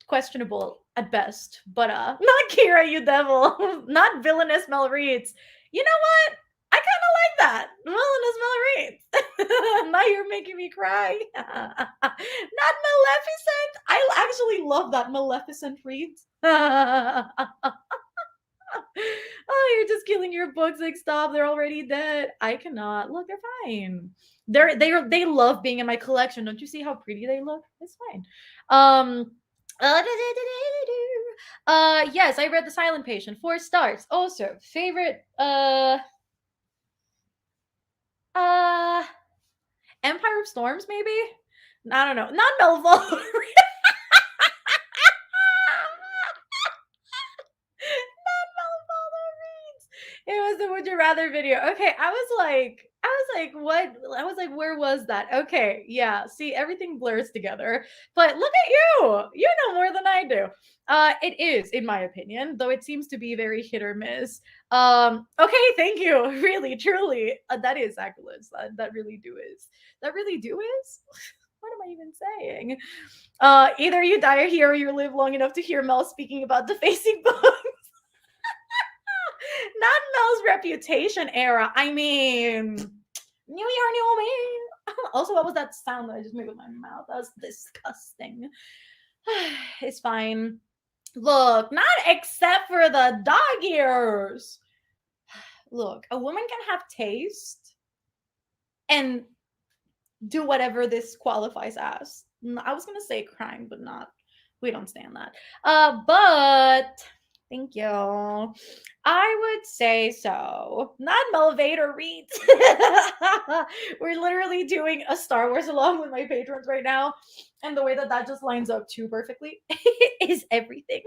questionable at best. But not Kira, you devil. Not villainous Mel Reads. You know what? I kind of like that. Villainous Mel Reads. Now you're making me cry. Not Maleficent. I actually love that Maleficent reads. Oh, you're just killing your books. Like, stop. They're already dead. I cannot. Look, they're fine. They love being in my collection. Don't you see how pretty they look? It's fine. Yes, I read The Silent Patient. 4 stars. Also, favorite Empire of Storms, maybe? I don't know. Not Melville. Not Melville reads. It was the Would You Rather video. Okay, I was was like, what? I was like, where was that? Okay, yeah. See, everything blurs together. But look at you. You know more than I do. It is, in my opinion, though it seems to be very hit or miss. Okay, thank you. Really, truly. That is accolades. That really do is. That really do is? What am I even saying? Either you die here or you live long enough to hear Mel speaking about defacing books. Not Mel's reputation era. I mean, New Year, new me. Also, what was that sound that I just made with my mouth? That was disgusting. It's fine. Look, not except for the dog ears. Look, a woman can have taste and do whatever this qualifies as. I was gonna say crime, but not. We don't stand that. But thank you. I would say so. Not Melvator reads. We're literally doing a Star Wars along with my patrons right now, and the way that that just lines up too perfectly is everything.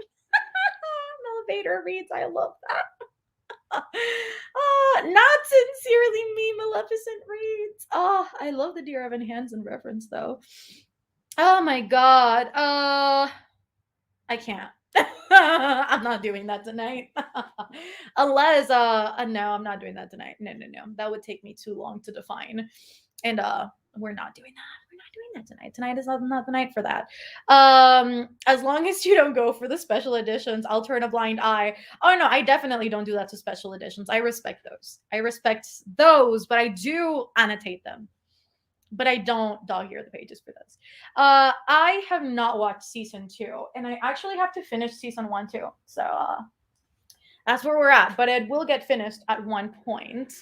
Melvator reads. I love that. Not sincerely me, Maleficent reads. Oh, I love the Dear Evan Hansen reference though. Oh my god. I can't. I'm not doing that tonight. Unless no, I'm not doing that tonight. No, no, no. That would take me too long to define. And we're not doing that. We're not doing that tonight. Tonight is not the night for that. As long as you don't go for the special editions, I'll turn a blind eye. Oh no, I definitely don't do that to special editions. I respect those, but I do annotate them. But I don't dog ear the pages for this. I have not watched season 2, and I actually have to finish season 1 too. So that's where we're at. But it will get finished at one point.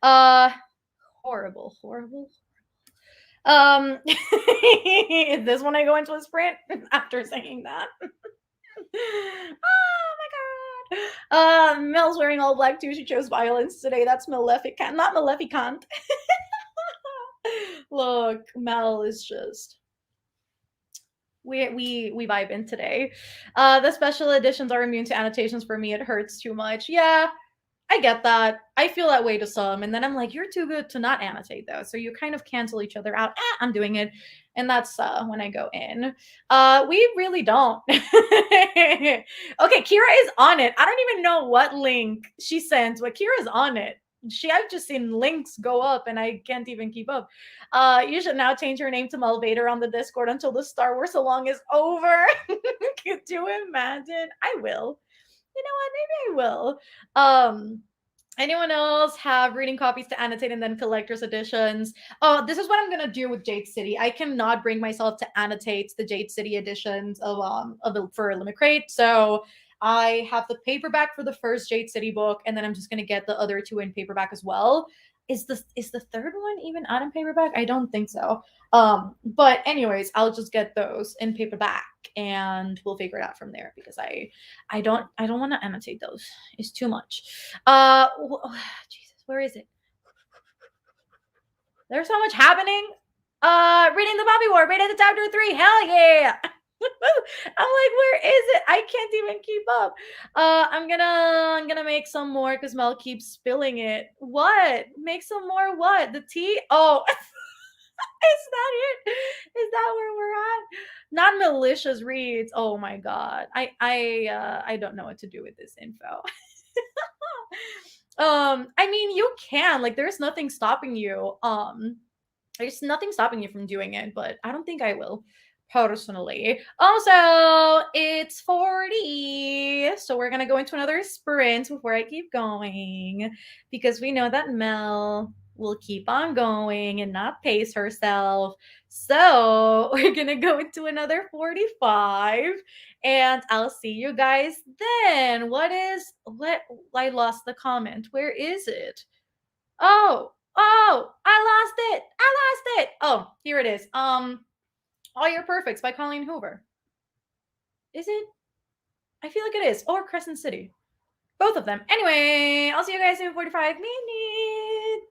Horrible, horrible. Is this when I go into a sprint after saying that? Oh my god. Mel's wearing all black too. She chose violence today. That's Maleficant, not Maleficant. Look, Mel is just we vibe in today. The special editions are immune to annotations for me. It hurts too much. Yeah, I get that. I feel that way to some, and then I'm like, you're too good to not annotate though. So you kind of cancel each other out. I'm doing it, and that's when I go in. We really don't. Okay, Kira is on it. I don't even know what link she sends, but Kira's on it. I've just seen links go up and I can't even keep up. You should now change your name to Melvator on the Discord until the Star Wars along is over. Could you imagine? I will. You know what? Maybe I will. Anyone else have reading copies to annotate and then collector's editions? Oh, this is what I'm gonna do with Jade City. I cannot bring myself to annotate the Jade City editions for Limit Crate, so I have the paperback for the first Jade City book, and then I'm just gonna get the other 2 in paperback as well. Is the third one even out in paperback? I don't think so. But anyways, I'll just get those in paperback and we'll figure it out from there because I don't want to annotate those. It's too much. Jesus, where is it? There's so much happening. Reading the Poppy War, rated the chapter 3. Hell yeah. I'm like, where is it? I can't even keep up. I'm gonna make some more because Mel keeps spilling it. What? Make some more what? The tea? Oh. Is that it? Is that where we're at? Not malicious reads. Oh my god. I don't know what to do with this info. I mean you can, like there's nothing stopping you. There's nothing stopping you from doing it, but I don't think I will personally. Also, it's 40. So we're gonna go into another sprint before I keep going. Because we know that Mel will keep on going and not pace herself. So we're gonna go into another 45. And I'll see you guys then. What I lost the comment. Where is it? Oh, I lost it. Oh, here it is. All Your Perfects by Colleen Hoover. Is it? I feel like it is. Or Crescent City. Both of them. Anyway, I'll see you guys in 45 minutes.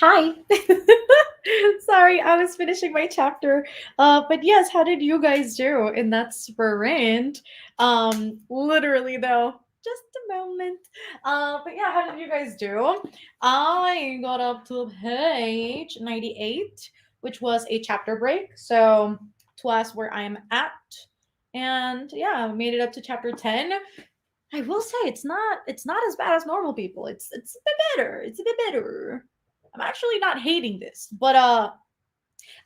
Hi. Sorry, I was finishing my chapter. But yes, how did you guys do in that sprint? Literally though, just a moment. But yeah, how did you guys do? I got up to page 98, which was a chapter break. So to us where I am at. And yeah, I made it up to chapter 10. I will say it's not as bad as normal people. It's a bit better. It's a bit better. I'm actually not hating this, but I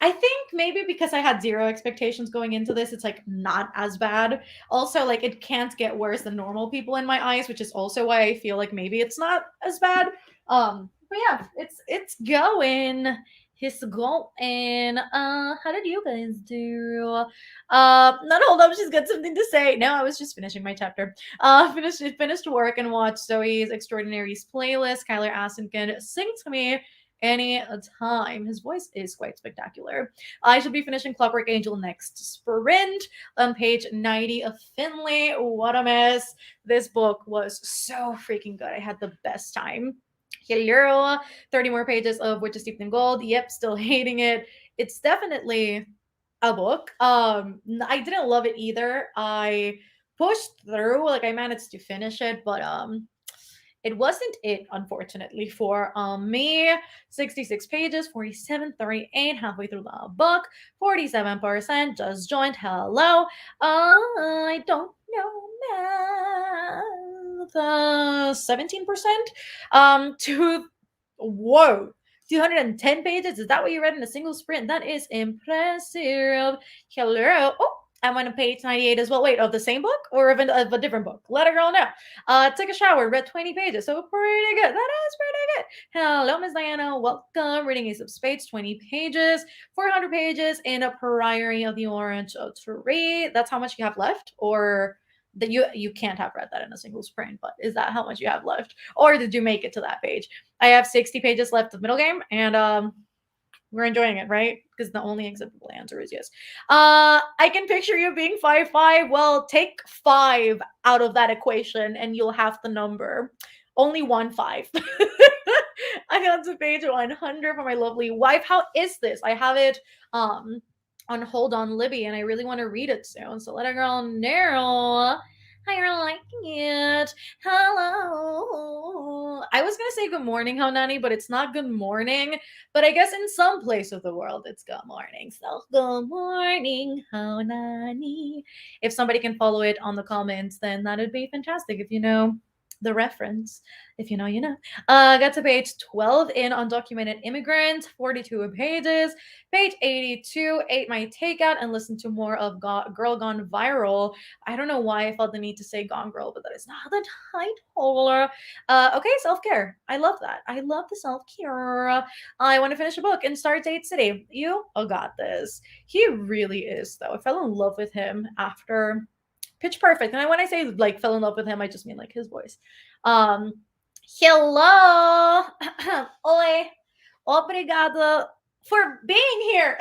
think maybe because I had zero expectations going into this, it's like not as bad. Also, like it can't get worse than normal people in my eyes, which is also why I feel like maybe it's not as bad. But yeah, it's going. It's going. How did you guys do? Not hold up, she's got something to say. No, I was just finishing my chapter. Finished work and watched Zoe's Extraordinaries playlist. Kyler Asenkin sing to me any time. His voice is quite spectacular. I should be finishing Clockwork Angel next sprint on page 90 of Finley. What a mess. This book was so freaking good. I had the best time. Hello, 30 more pages of Which is Steeped in Gold. Yep, still hating it. It's definitely a book. I didn't love it either. I pushed through, like I managed to finish it, but it wasn't it, unfortunately, for me. 66 pages, 47, 38, halfway through the book, 47% just joined. Hello. I don't know math. 17%. To whoa. 210 pages. Is that what you read in a single sprint? That is impressive. Hello. Oh, I'm on page 98 as well. Wait, of the same book or of a different book? Let a girl know. Took a shower, read 20 pages. So pretty good. That is pretty good. Hello, Miss Diana. Welcome. Reading Ace of Spades, 20 pages, 400 pages in a Priory of the Orange Tree. That's how much you have left? Or that you can't have read that in a single sprint, but is that how much you have left? Or did you make it to that page? I have 60 pages left of middle game, and we're enjoying it, right? Because the only acceptable answer is yes. I can picture you being 5'5". Well, take 5 out of that equation and you'll have the number. Only 1 5. I got to page 100 for my lovely wife. How is this? I have it on hold on Libby, and I really want to read it soon. So let a girl know how you're liking it. Hello. I was gonna say good morning, how nanny, but it's not good morning. But I guess in some place of the world, it's good morning. So good morning, how nanny. If somebody can follow it on the comments, then that would be fantastic. If you know the reference, if you know, you know. Got to page 12 in Undocumented Immigrant, 42 pages. Page 82, ate my takeout and listened to more of Girl Gone Viral. I don't know why I felt the need to say Gone Girl, but that is not the title. Okay, self-care. I love that. I love the self-care. I want to finish a book and start Date City. You? Oh, got this. He really is, though. I fell in love with him after Pitch Perfect. And when I say like fell in love with him, I just mean like his voice. Hello. Oi. Obrigada for being here.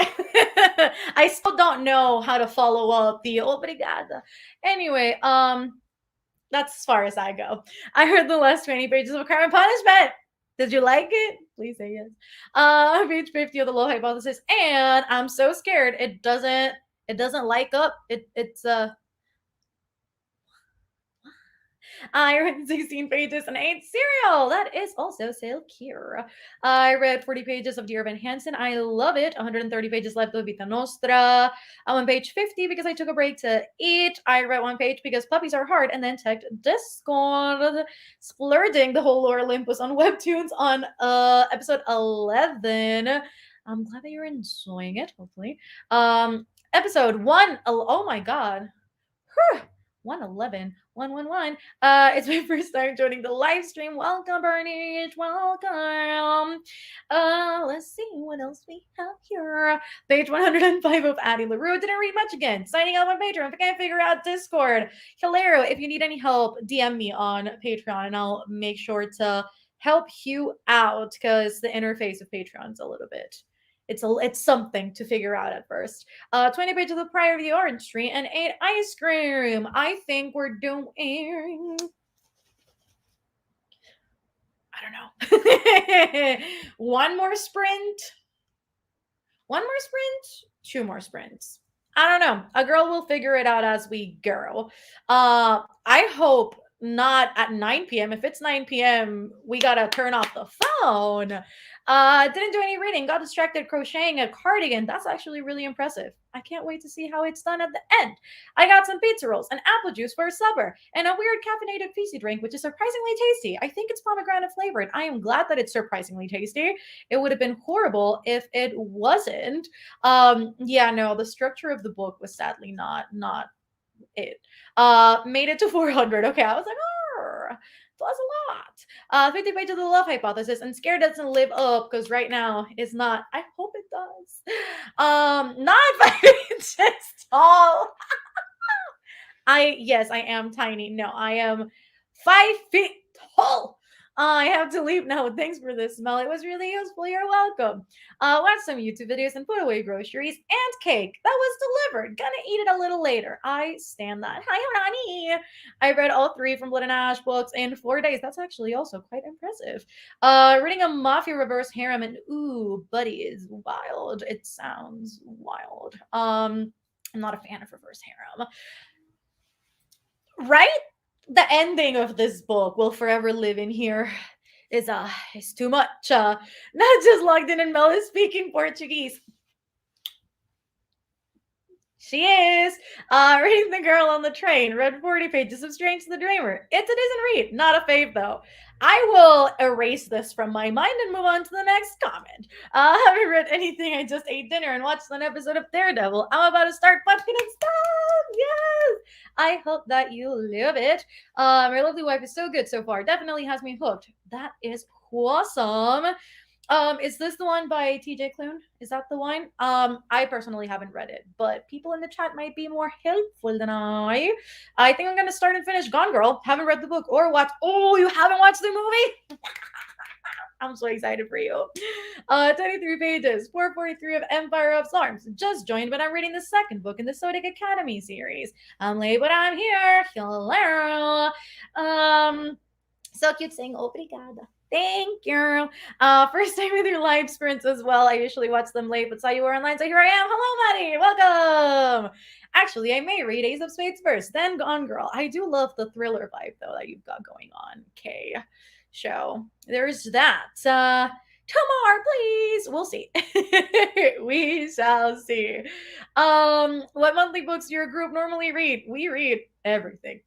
I still don't know how to follow up the obrigada. Anyway, that's as far as I go. I heard the last 20 pages of Crime and Punishment. Did you like it? Please say yes. Page 50 of the Low Hypothesis, and I'm so scared it doesn't like up. It's I read 16 pages and ate cereal. That is also self-care. I read 40 pages of Dear Evan Hansen. I love it. 130 pages left of Vita Nostra. I'm on page 50 because I took a break to eat. I read 1 page because puppies are hard and then checked Discord. Splurging the whole Lore Olympus on Webtoons on episode 11. I'm glad that you're enjoying it, hopefully. Episode 1. Oh my god. Whew. 111 111. It's my first time joining the live stream. Welcome, Bernie. Welcome. Let's see what else we have here. Page 105 of Addie LaRue. Didn't read much again. Signing up on Patreon. If I can't figure out Discord. Hilaro, if you need any help, DM me on Patreon and I'll make sure to help you out because the interface of Patreon's a little bit. It's something to figure out at first. 20 pages of Prior to the Orange Tree and 8 ice cream. I think we're doing. I don't know. One more sprint. One more sprint, two more sprints. I don't know. A girl will figure it out as we go. I hope not at 9 p.m. If it's 9 p.m., we gotta turn off the phone. Didn't do any reading, got distracted crocheting a cardigan. That's actually really impressive. I can't wait to see how it's done at the end. I got some pizza rolls and apple juice for supper, and a weird caffeinated fizzy drink, which is surprisingly tasty. I think it's pomegranate flavored. I am glad that it's surprisingly tasty. It would have been horrible if it wasn't. Yeah, no, the structure of the book was sadly not it. Made it to 400. Okay, I was like, oh, that's a lot. 50 pages of the love hypothesis, and scared doesn't live up because right now it's not. I hope it does. Not 5 inches tall. Yes, I am tiny. No, I am 5 feet tall. I have to leave now. Thanks for this smell. It was really useful. You're welcome. Watch some YouTube videos and put away groceries and cake that was delivered. Gonna eat it a little later. I stand that. Hi, honey. I read all 3 from Blood and Ash books in 4 days. That's actually also quite impressive. Reading a mafia reverse harem and ooh, buddy is wild. It sounds wild. I'm not a fan of reverse harem. Right? The ending of this book will forever live in here. Is too much. Not just logged in and Mel is speaking Portuguese. She is. Reading The Girl on the Train. Read 40 pages of Strange the Dreamer. It's a decent read. Not a fave, though. I will erase this from my mind and move on to the next comment. Haven't read anything. I just ate dinner and watched an episode of Daredevil. I'm about to start watching and stuff. Yes. I hope that you love it. My lovely wife is so good so far. Definitely has me hooked. That is awesome. Is this the one by TJ Klune? Is that the one? I personally haven't read it, but people in the chat might be more helpful than I. I think I'm gonna start and finish Gone Girl. Haven't read the book or watched. Oh, you haven't watched the movie? I'm so excited for you. 23 pages, 443 of Empire of Storms. Just joined, but I'm reading the second book in the Zodiac Academy series. I'm late, but I'm here. Hello. So cute saying obrigada. Thank you. First time with your live sprints as well. I usually watch them late, but saw you were online, so here I am. Hello, buddy. Welcome. Actually, I may read Ace of Spades first, then Gone Girl. I do love the thriller vibe, though, that you've got going on. Okay. Show. There's that. Tomorrow, please. We'll see. We shall see. What monthly books do your group normally read? We read everything.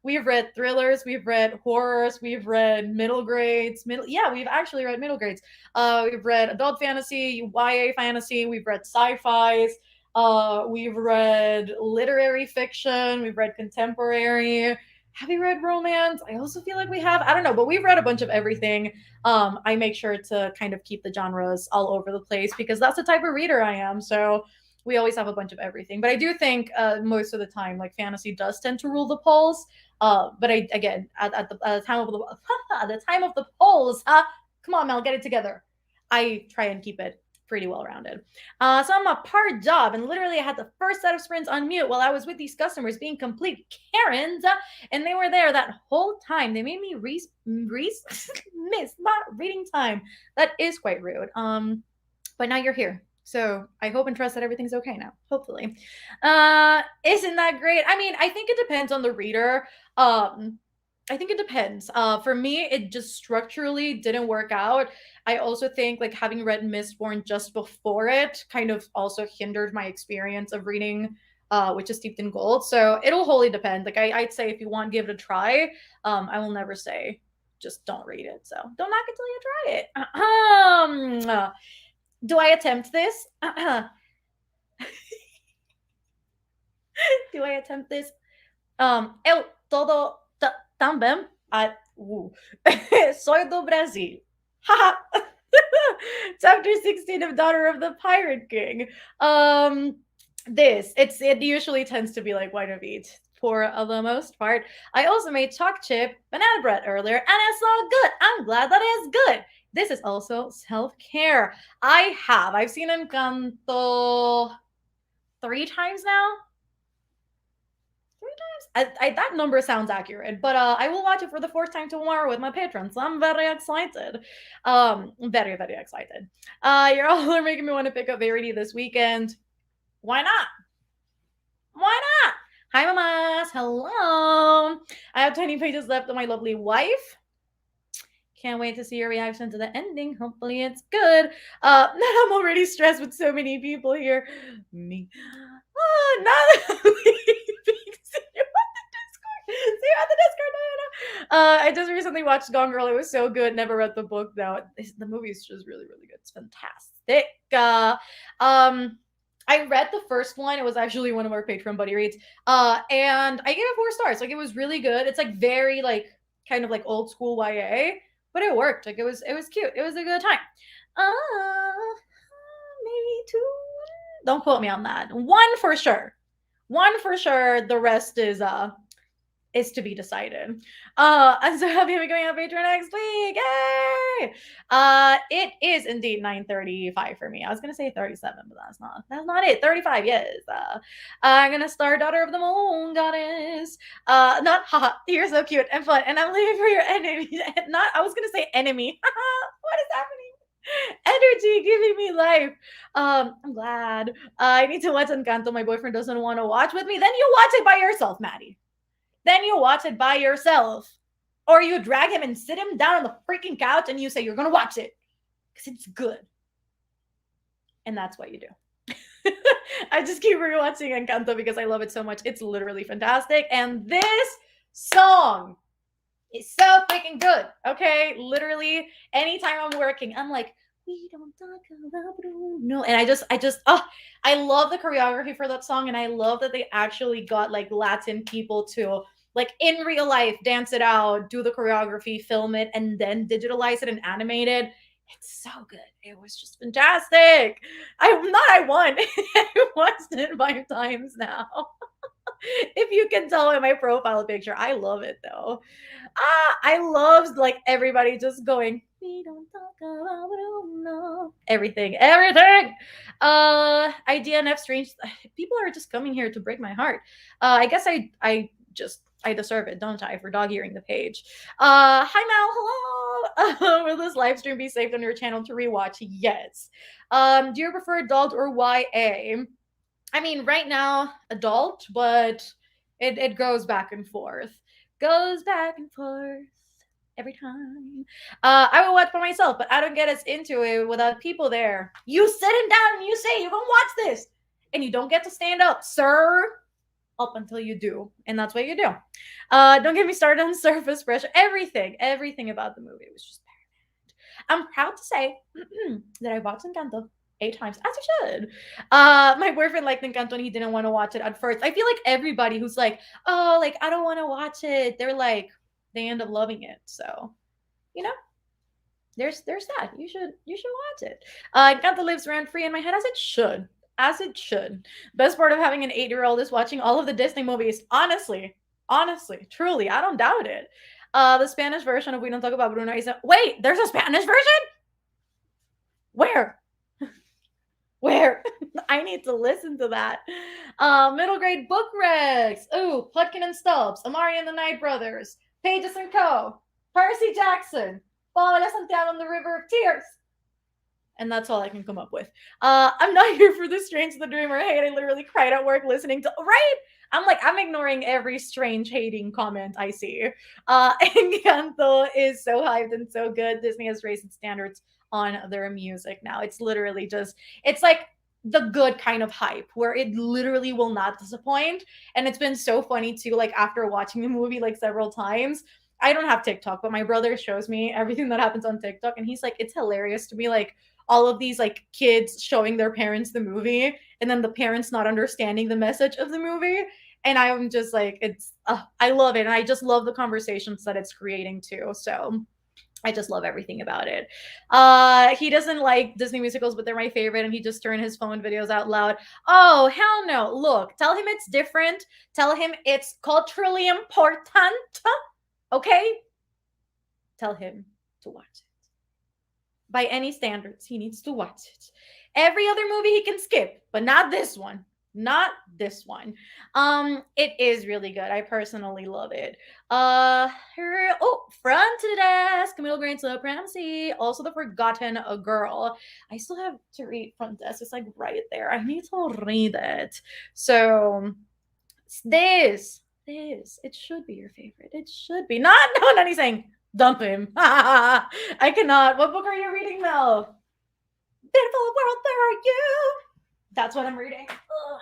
We've read thrillers, we've read horrors, we've read middle grades. We've actually read middle grades. We've read adult fantasy, YA fantasy, we've read sci-fis, we've read literary fiction, we've read contemporary. Have you read romance? I also feel like we have. I don't know, but we've read a bunch of everything. I make sure to kind of keep the genres all over the place because that's the type of reader I am. So we always have a bunch of everything. But I do think most of the time, like fantasy does tend to rule the polls. But at the time of the polls, come on, Mel, get it together. I try and keep it pretty well rounded. So I'm a part job, and literally I had the first set of sprints on mute while I was with these customers being complete Karens, and they were there that whole time. They made me miss my reading time. That is quite rude. But now you're here. So I hope and trust that everything's okay now. Hopefully. Isn't that great? I mean, I think it depends on the reader. I think it depends. For me, it just structurally didn't work out. I also think like having read Mistborn just before it kind of also hindered my experience of reading which is Steeped in Gold. So it'll wholly depend. Like I'd say if you want, give it a try. I will never say just don't read it. So don't knock it till you try it. Do I attempt this? Do I attempt this? Eu todo também. Soy do Brasil. Chapter 16 of Daughter of the Pirate King. It usually tends to be like white of each for the most part. I also made choc chip banana bread earlier, and it's all good. I'm glad that it's good. This is also self-care. I've seen Encanto 3 times now. 3 That number sounds accurate, but I will watch it for the fourth time tomorrow with my patrons. So I'm very excited. Very, very excited. You're all are making me want to pick up Verity this weekend. Why not? Why not? Hi, mamas. Hello. I have 20 pages left of my lovely wife. Can't wait to see your reaction to the ending. Hopefully it's good. I'm already stressed with so many people here. Me. Not See you at the Discord, Diana. I just recently watched Gone Girl. It was so good. Never read the book though. The movie is just really, really good. It's fantastic. I read the first one. It was actually one of our Patreon buddy reads. And I gave it 4 stars. Like it was really good. It's like very like kind of like old school YA, but it worked. Like it was cute. It was a good time. Maybe 2. Don't quote me on that. 1 for sure. 1 for sure. The rest is to be decided. I'm so happy I'm going on Patreon next week. Yay! It is indeed 9:35 for me. I was gonna say 37, but that's not it. 35, yes. I'm gonna start Daughter of the Moon Goddess. Not haha, you're so cute and fun, and I'm leaving for your enemy. Not I was gonna say enemy. What is happening? Energy giving me life. I'm glad. I need to watch Encanto. My boyfriend doesn't want to watch with me. Then you watch it by yourself, Maddie. Then you watch it by yourself. Or you drag him and sit him down on the freaking couch and you say, you're going to watch it. Because it's good. And that's what you do. I just keep rewatching Encanto because I love it so much. It's literally fantastic. And this song is so freaking good. Okay? Literally, anytime I'm working, I'm like, we don't talk about no. And I love the choreography for that song. And I love that they actually got like Latin people to like in real life dance it out, do the choreography, film it, and then digitalize it and animate it. It's so good. It was just fantastic. I won. I watched it 5 times now. If you can tell by my profile picture, I love it though. I loved like everybody just going, we don't talk about no. Everything. I DNF strange. People are just coming here to break my heart. I guess I deserve it, don't I, for dog earing the page. Hi Mel, hello. Will this live stream be saved on your channel to rewatch? Yes. Do you prefer adult or YA? I mean, right now, adult, but it goes back and forth. Goes back and forth every time. I will watch by myself, but I don't get us into it without people there. You sitting down and you say you're gonna watch this, and you don't get to stand up, sir. Up until you do, and that's what you do. Don't get me started on surface pressure. Everything about the movie was just paramount. I'm proud to say that I watched Encanto 8 times, as you should. My boyfriend liked Encanto and he didn't want to watch it at first. I feel like everybody who's like, oh, like I don't want to watch it, they're like, they end up loving it. So, you know, there's that. You should watch it. Encanto lives rent free in my head as it should. As it should. Best part of having an 8-year-old is watching all of the Disney movies. Honestly, truly, I don't doubt it. The Spanish version of We Don't Talk About Bruno is wait, there's a Spanish version? Where? Where? I need to listen to that. Middle grade book regs. Ooh, Plutkin and Stubbs, Amari and the Knight Brothers, Pages and Co., Percy Jackson, Paola Santiago and the River of Tears. And that's all I can come up with. I'm not here for the Strange the Dreamer hate. I literally cried at work listening to, right? I'm ignoring every strange hating comment I see. Encanto is so hyped and so good. Disney has raised its standards on their music now. It's literally just, it's like the good kind of hype where it literally will not disappoint. And it's been so funny too, like after watching the movie like several times. I don't have TikTok, but my brother shows me everything that happens on TikTok. And he's like, it's hilarious to me, like, all of these like kids showing their parents the movie and then the parents not understanding the message of the movie. And I'm just like, I love it. And I just love the conversations that it's creating too. So I just love everything about it. He doesn't like Disney musicals, but they're my favorite. And he just turned his phone videos out loud. Oh, hell no. Look, tell him it's different. Tell him it's culturally important. Okay? Tell him to watch it. By any standards, he needs to watch it. Every other movie he can skip, but not this one. not this one. It is really good. I personally love it. Front to the desk, middle grade supremacy, also the forgotten girl. I still have to read front desk. It's like right there. I need to read it. So this, it should be your favorite. It should be. Not anything. Dump him. I cannot. What book are you reading, Mel? Beautiful world, where are you? That's what I'm reading. Ugh.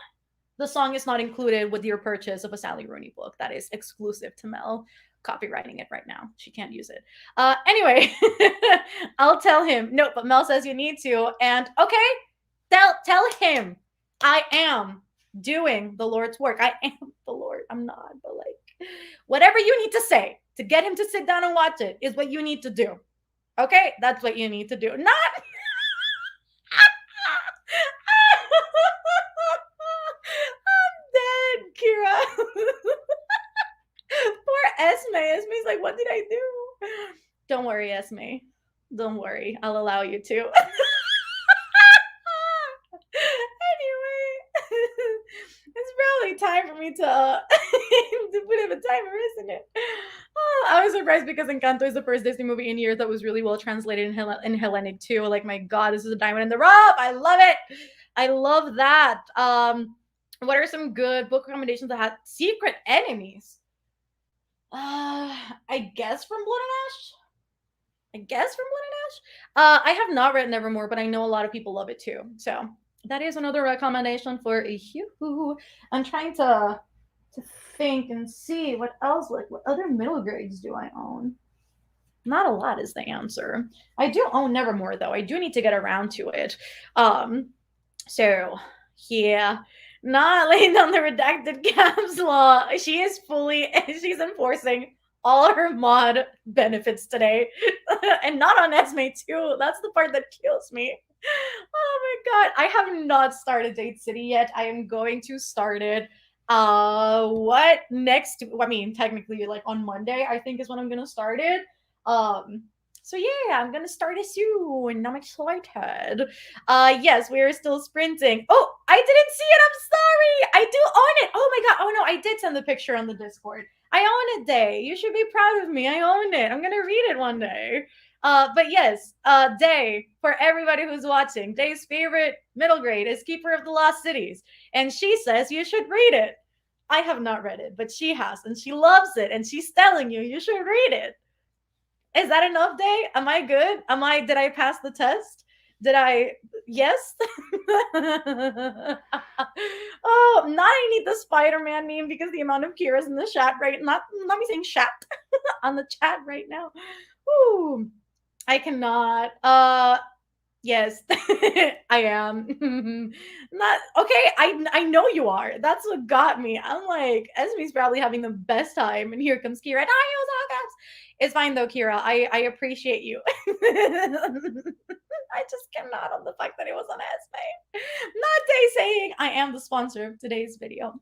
The song is not included with your purchase of a Sally Rooney book. That is exclusive to Mel. Copywriting it right now. She can't use it. Anyway, I'll tell him. No, but Mel says you need to. And okay, tell him I am doing the Lord's work. I am the Lord. I'm not, but like whatever you need to say to get him to sit down and watch it is what you need to do. Okay? That's what you need to do. Not I'm dead, Kira. Poor Esme. Esme's like, what did I do? Don't worry, Esme. Don't worry. I'll allow you to. Anyway, it's probably time for me to put in a timer, isn't it? Oh, I was surprised because Encanto is the first Disney movie in years that was really well translated in Hellenic too. Like, my God, this is a diamond in the rough. I love it. I love that. What are some good book recommendations that had secret enemies? I guess from Blood and Ash. I have not read Nevermore, but I know a lot of people love it too. So that is another recommendation for you. I'm trying to think and see what else, like what other middle grades do I own? Not a lot is the answer. I do own Nevermore though. I do need to get around to it. So yeah, not laying down the redacted caps law. She's enforcing all her mod benefits today. And not on Esme too. That's the part that kills me. Oh my God. I have not started Date City yet. I am going to start it. What next? I mean, technically, like on Monday, I think is when I'm gonna start it. So yeah, I'm gonna start it soon. I'm excited. Yes, we are still sprinting. Oh, I didn't see it. I'm sorry. I do own it. Oh my God. Oh no, I did send the picture on the Discord. I own it, Day. You should be proud of me. I own it. I'm gonna read it one day. But yes, Day, for everybody who's watching, Day's favorite middle grade is Keeper of the Lost Cities. And she says you should read it. I have not read it, but she has, and she loves it, and she's telling you should read it. Is that enough, Day? Am I good? Did I pass the test? Yes? Oh, now I need the Spider-Man meme because the amount of Kira's in the chat not me saying chat on the chat right now. Ooh, I cannot. Yes, I am. Not okay. I know you are. That's what got me. I'm like, Esme's probably having the best time, and here comes Kira. It's fine though, Kira. I appreciate you. I just cannot on the fact that it was on Esme. Not Day saying I am the sponsor of today's video.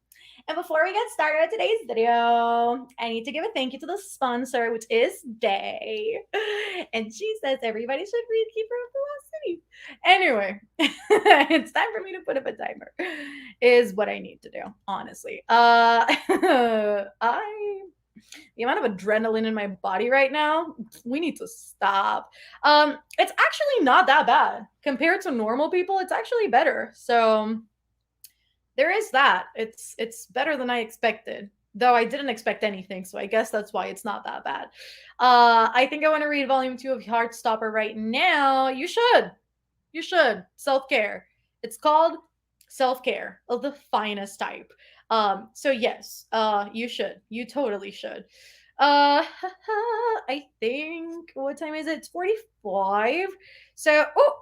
And before we get started with today's video, I need to give a thank you to the sponsor, which is Day. And she says everybody should read Keeper of the Lost City. Anyway, it's time for me to put up a timer, is what I need to do, honestly. The amount of adrenaline in my body right now, we need to stop. It's actually not that bad. Compared to normal people, it's actually better. So there is that. It's better than I expected. Though I didn't expect anything, so I guess that's why it's not that bad. I think I want to read volume 2 of Heartstopper right now. You should. You should. Self-care. It's called self-care of the finest type. So yes, you should. You totally should. I think, what time is it? It's 45. So, oh,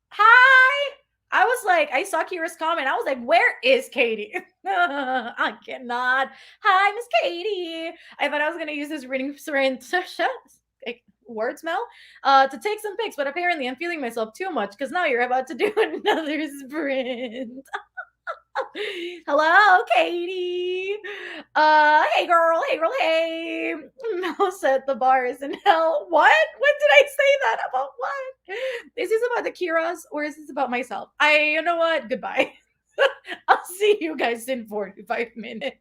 hi. I was like, I saw Kira's comment. I was like, where is Katie? I cannot. Hi, Miss Katie. I thought I was going to use this reading words, Mel, to take some pics, but apparently I'm feeling myself too much because now you're about to do another sprint. Hello, Katie. Hey girl, hey. Mel said the bar is in hell. What? When did I say that? About what? Is this about the Kiras or is this about myself? You know what? Goodbye. I'll see you guys in 45 minutes.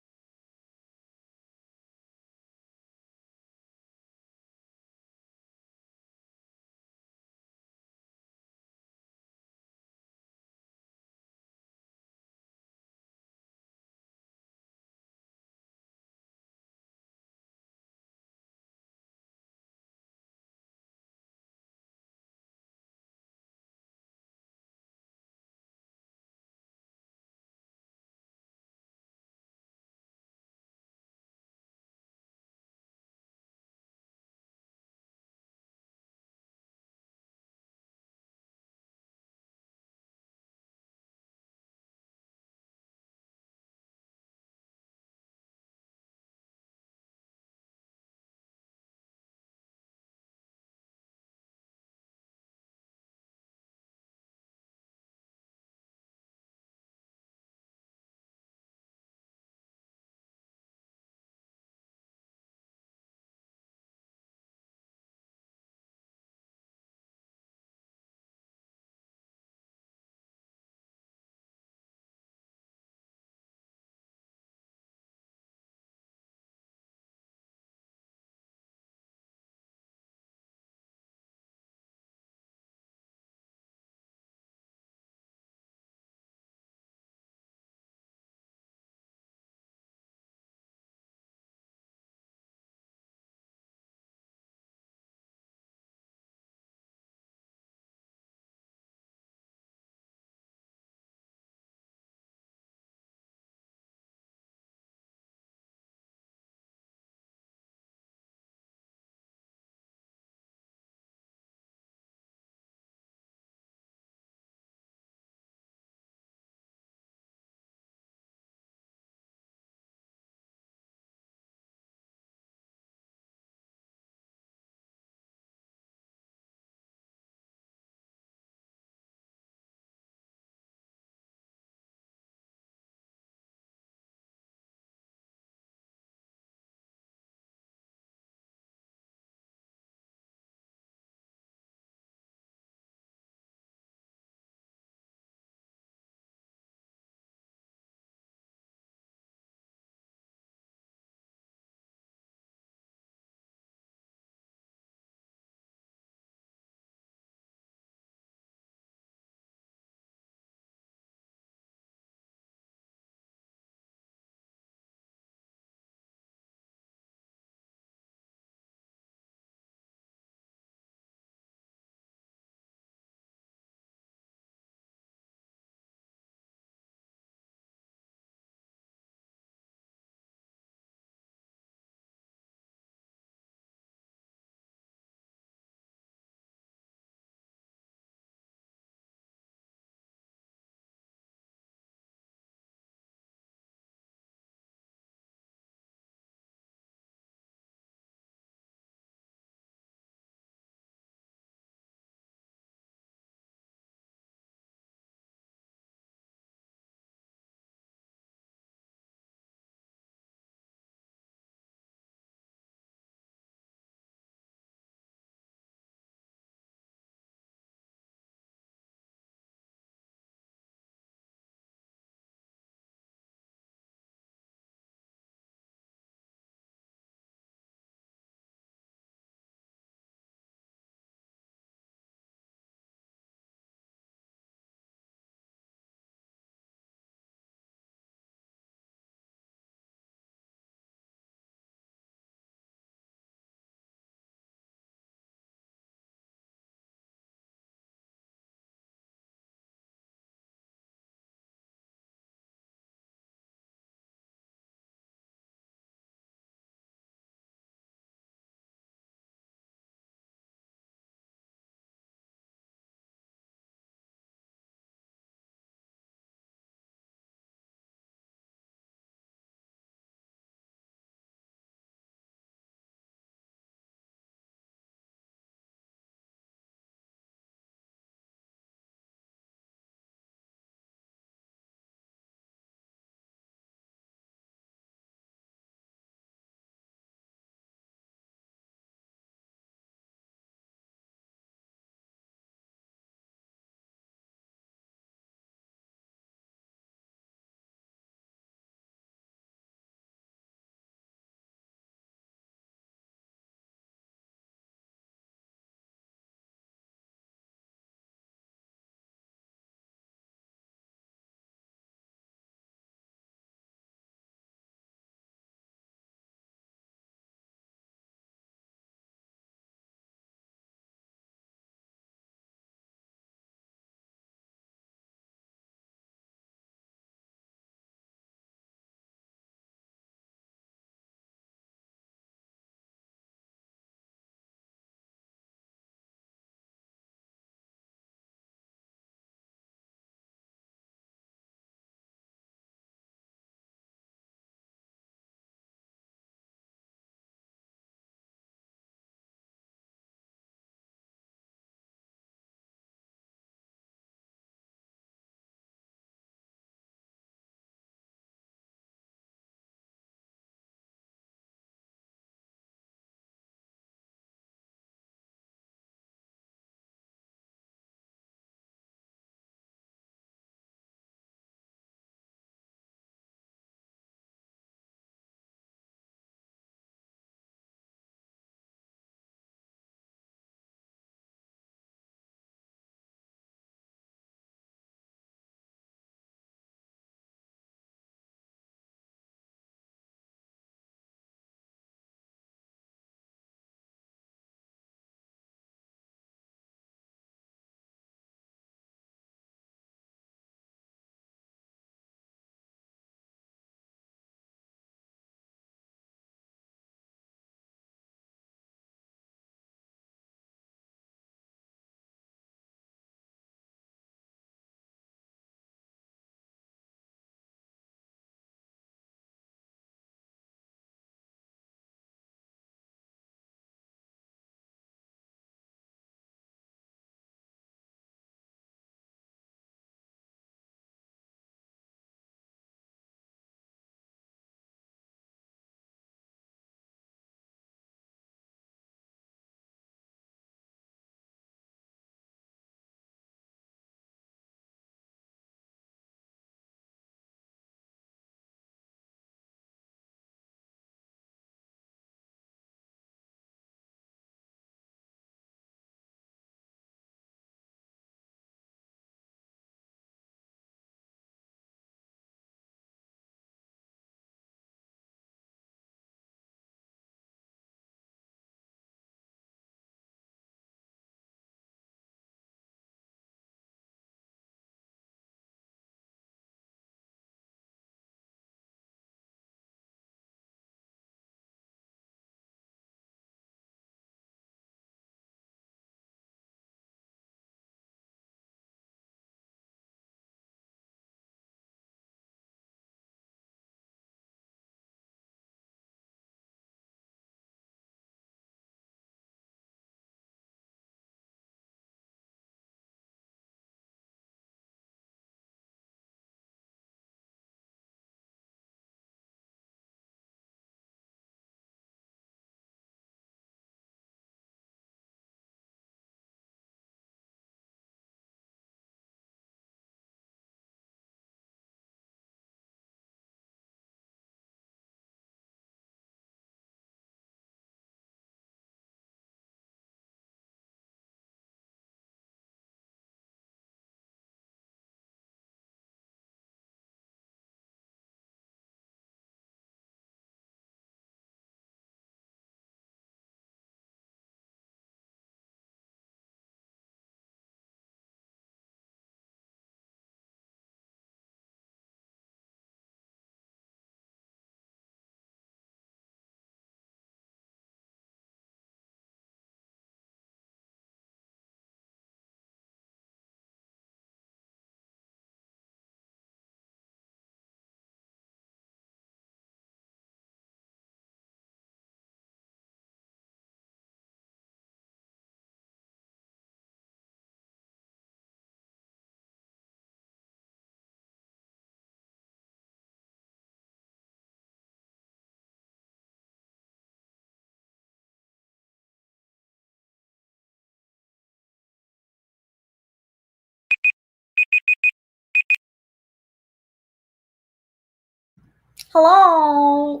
Hello.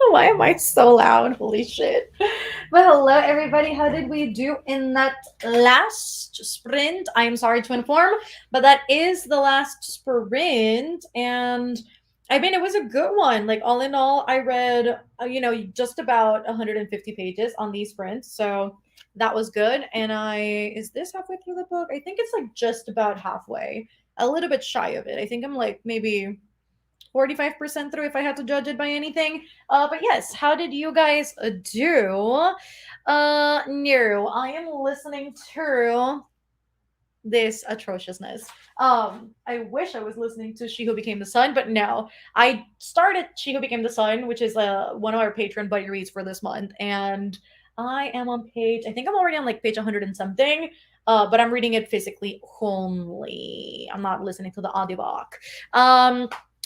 Why am I so loud? Holy shit. But hello, everybody. How did we do in that last sprint? I am sorry to inform, but that is the last sprint. And I mean, it was a good one. Like, all in all, I read, just about 150 pages on these sprints. So that was good. And is this halfway through the book? I think it's like just about halfway, a little bit shy of it. I think I'm like maybe 45% through if I had to judge it by anything. But yes, how did you guys do? No, I am listening to this atrociousness. I wish I was listening to She Who Became the Sun, but no. I started She Who Became the Sun, which is one of our patron buddy reads for this month, and I am on page. I think I'm already on like page 100 and something. But I'm reading it physically only. I'm not listening to the audiobook.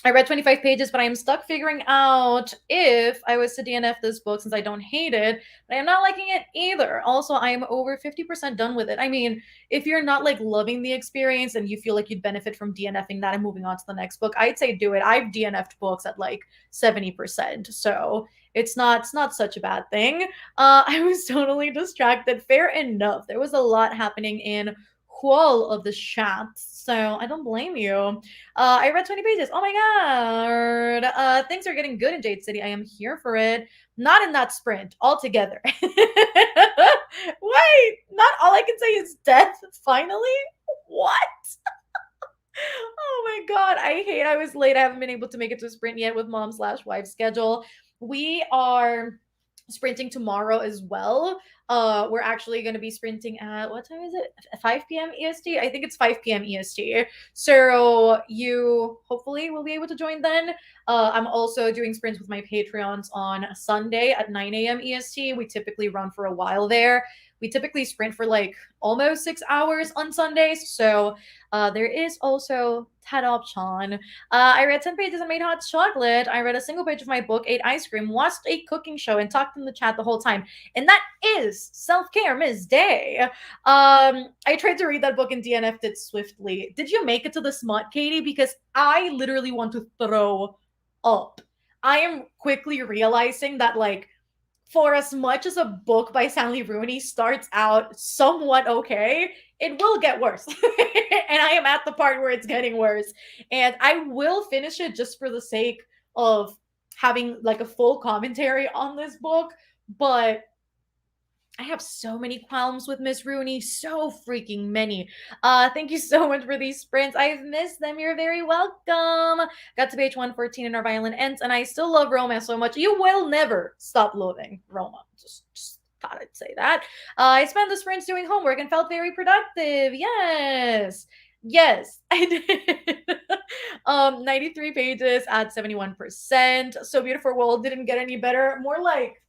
I read 25 pages, but I am stuck figuring out if I was to DNF this book since I don't hate it, but I am not liking it either. Also, I am over 50% done with it. I mean, if you're not like loving the experience and you feel like you'd benefit from DNFing that and moving on to the next book, I'd say do it. I've DNF'd books at like 70%. So it's not such a bad thing. I was totally distracted. Fair enough. There was a lot happening in all of the chats, so I don't blame you. I read 20 pages. Oh my god. Things are getting good in Jade City. I am here for it. Not in that sprint altogether. Wait, not all I can say is death finally? What? Oh my god, I was late. I haven't been able to make it to a sprint yet with mom/wife schedule. We are sprinting tomorrow as well. We're actually going to be sprinting at what time is it? 5 p.m. EST. I think it's 5 p.m. EST. So you hopefully will be able to join then. I'm also doing sprints with my Patreons on Sunday at 9 a.m. EST. We typically run for a while there. We typically sprint for like almost 6 hours on Sundays. So there is also that option. I read 10 pages and made hot chocolate. I read a single page of my book, ate ice cream, watched a cooking show, and talked in the chat the whole time. And that is self-care, Ms. Day. I tried to read that book and DNF'd it swiftly. Did you make it to the smut, Katie? Because I literally want to throw up. I am quickly realizing that, like, for as much as a book by Stanley Rooney starts out somewhat okay, it will get worse. And I am at the part where it's getting worse. And I will finish it just for the sake of having like a full commentary on this book. But I have so many qualms with Miss Rooney, so freaking many. Thank you so much for these sprints. I've missed them. You're very welcome. Got to page 114 and our violin ends, and I still love Roma so much. You will never stop loving Roma. Just thought I'd say that. I spent the sprints doing homework and felt very productive. Yes, I did. 93 pages at 71%. So Beautiful World didn't get any better. More like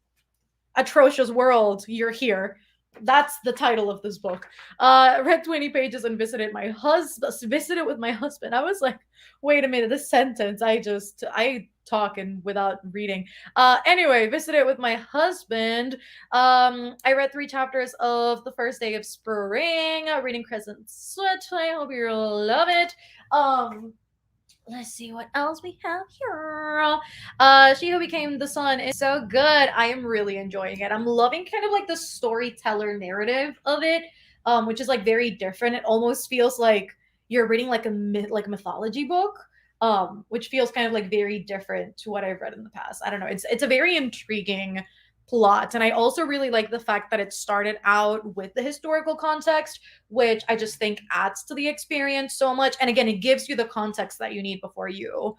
Atrocious World, You're Here. That's the title of this book. Read 20 pages and visited with my husband. I was like, wait a minute, this sentence, I talking without reading. Anyway, visited with my husband. I read 3 chapters of The First Day of Spring, reading Crescent Switch. I hope you love it. Let's see what else we have here. She Who Became the Sun is so good. I am really enjoying it. I'm loving kind of like the storyteller narrative of it, which is like very different. It almost feels like you're reading like a mythology book, which feels kind of like very different to what I've read in the past. I don't know. It's a very intriguing plot, and I also really like the fact that it started out with the historical context, which I just think adds to the experience so much. And again, it gives you the context that you need before you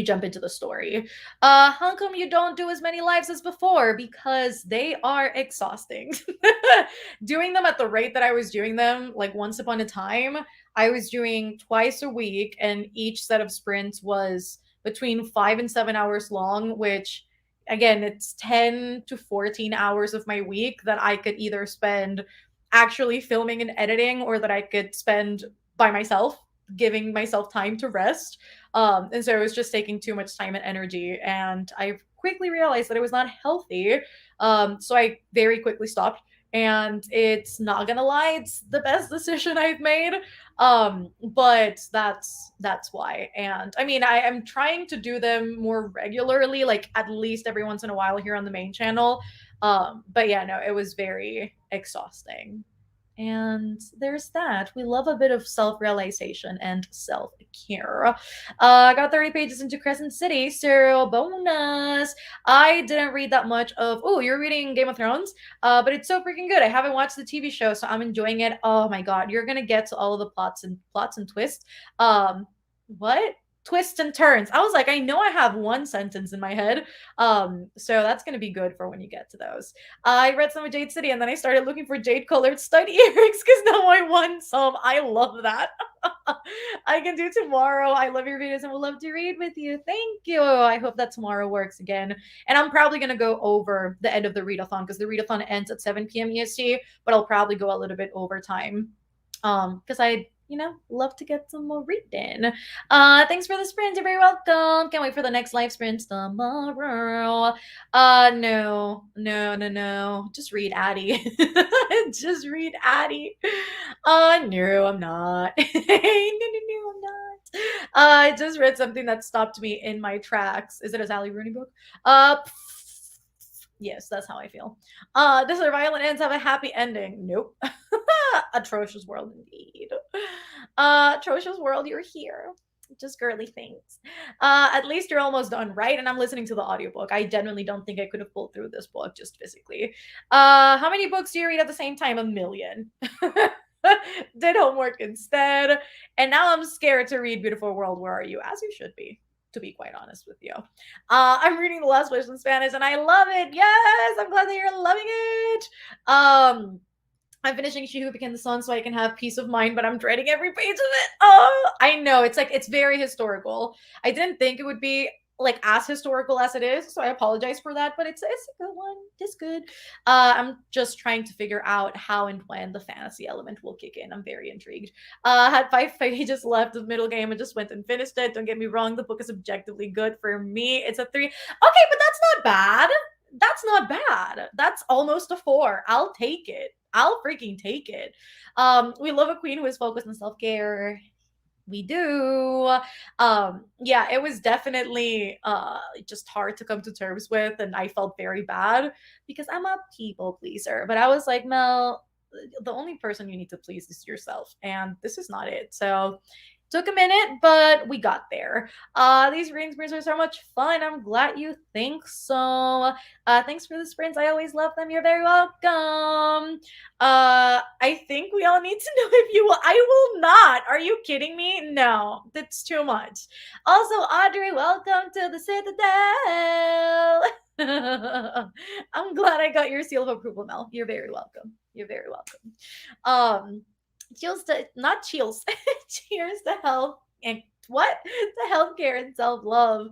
jump into the story. How come you don't do as many lives as before? Because they are exhausting. Doing them at the rate that I was doing them, like once upon a time, I was doing twice a week, and each set of sprints was between 5 and 7 hours long, which again, it's 10 to 14 hours of my week that I could either spend actually filming and editing, or that I could spend by myself, giving myself time to rest. And so it was just taking too much time and energy. And I quickly realized that it was not healthy. So I very quickly stopped. and it's not gonna lie, it's the best decision I've made. But that's why. And I mean, I am trying to do them more regularly, like at least every once in a while here on the main channel. But yeah, no, it was very exhausting. And there's that. We love a bit of self realization and self care. I got 30 pages into Crescent City, so bonus. I didn't read that much of. Oh, you're reading Game of Thrones? But it's so freaking good. I haven't watched the TV show, so I'm enjoying it. Oh my god, you're gonna get to all of the plots and twists. What? Twists and turns. I was like, I know I have one sentence in my head. So that's gonna be good for when you get to those. I read some of Jade City and then I started looking for jade colored stud earrings because now I want some. I love that. I can do tomorrow. I love your videos and would love to read with you. Thank you. I hope that tomorrow works again. And I'm probably going to go over the end of the readathon because the readathon ends at 7 p.m. EST, but I'll probably go a little bit over time. Because I love to get some more reading. Thanks for the sprint. You're very welcome. Can't wait for the next live sprint tomorrow. No. Just read Addie. Just read Addie. No, I'm not. No, I'm not. I just read something that stopped me in my tracks. Is it a Sally Rooney book? Yes, that's how I feel. Does their violent ends have a happy ending? Nope. Atrocious world indeed. Atrocious world, you're here. Just girly things. At least you're almost done, right? And I'm listening to the audiobook. I genuinely don't think I could have pulled through this book just physically. How many books do you read at the same time? 1,000,000. Did homework instead. And now I'm scared to read Beautiful World, Where Are You? As you should be, to be quite honest with you. I'm reading The Last Wish in Spanish and I love it. Yes, I'm glad that you're loving it. I'm finishing She Who Became the Sun so I can have peace of mind, but I'm dreading every page of it. Oh, I know. It's very historical. I didn't think it would be like as historical as it is, so I apologize for that, but it's a good one. It's good. I'm just trying to figure out how and when the fantasy element will kick in. I'm very intrigued. Had 5 pages left of middle game and just went and finished it. Don't get me wrong, the book is objectively good for me. It's a 3. Okay, but that's not bad. That's not bad. That's almost a 4. I'll take it. I'll freaking take it. We love a queen who is focused on self-care. We do. Yeah, it was definitely just hard to come to terms with, and I felt very bad because I'm a people pleaser. But I was like, Mel, the only person you need to please is yourself, and this is not it. So took a minute, but we got there. These reading sprints are so much fun. I'm glad you think so. Thanks for the sprints. I always love them. You're very welcome. I think we all need to know if you will. I will not. Are you kidding me? No, that's too much. Also, Audrey, welcome to the Citadel. I'm glad I got your seal of approval, Mel. You're very welcome. You're very welcome. Cheers to not cheers. Cheers to health and what? To healthcare and self-love.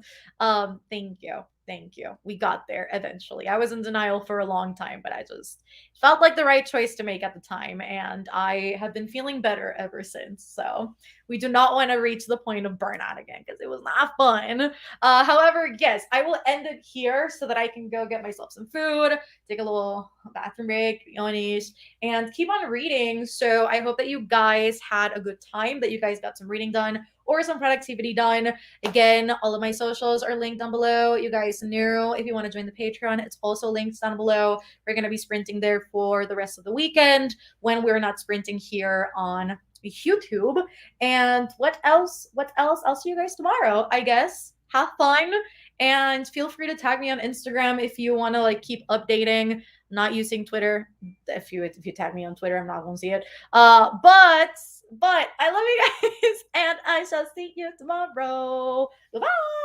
Thank you. Thank you. We got there eventually. I was in denial for a long time, but I just felt like the right choice to make at the time. And I have been feeling better ever since. So we do not want to reach the point of burnout again because it was not fun. However, yes, I will end it here so that I can go get myself some food, take a little bathroom break, to be honest, and keep on reading. So I hope that you guys had a good time, that you guys got some reading done or some productivity done. Again, all of my socials are linked down below. You guys know if you want to join the Patreon, it's also linked down below. We're going to be sprinting there for the rest of the weekend when we're not sprinting here on YouTube. And what else? I'll see you guys tomorrow, I guess. Have fun and feel free to tag me on Instagram if you want to like keep updating. Not using Twitter. If you tag me on Twitter, I'm not gonna see it. But I love you guys and I shall see you tomorrow. Goodbye.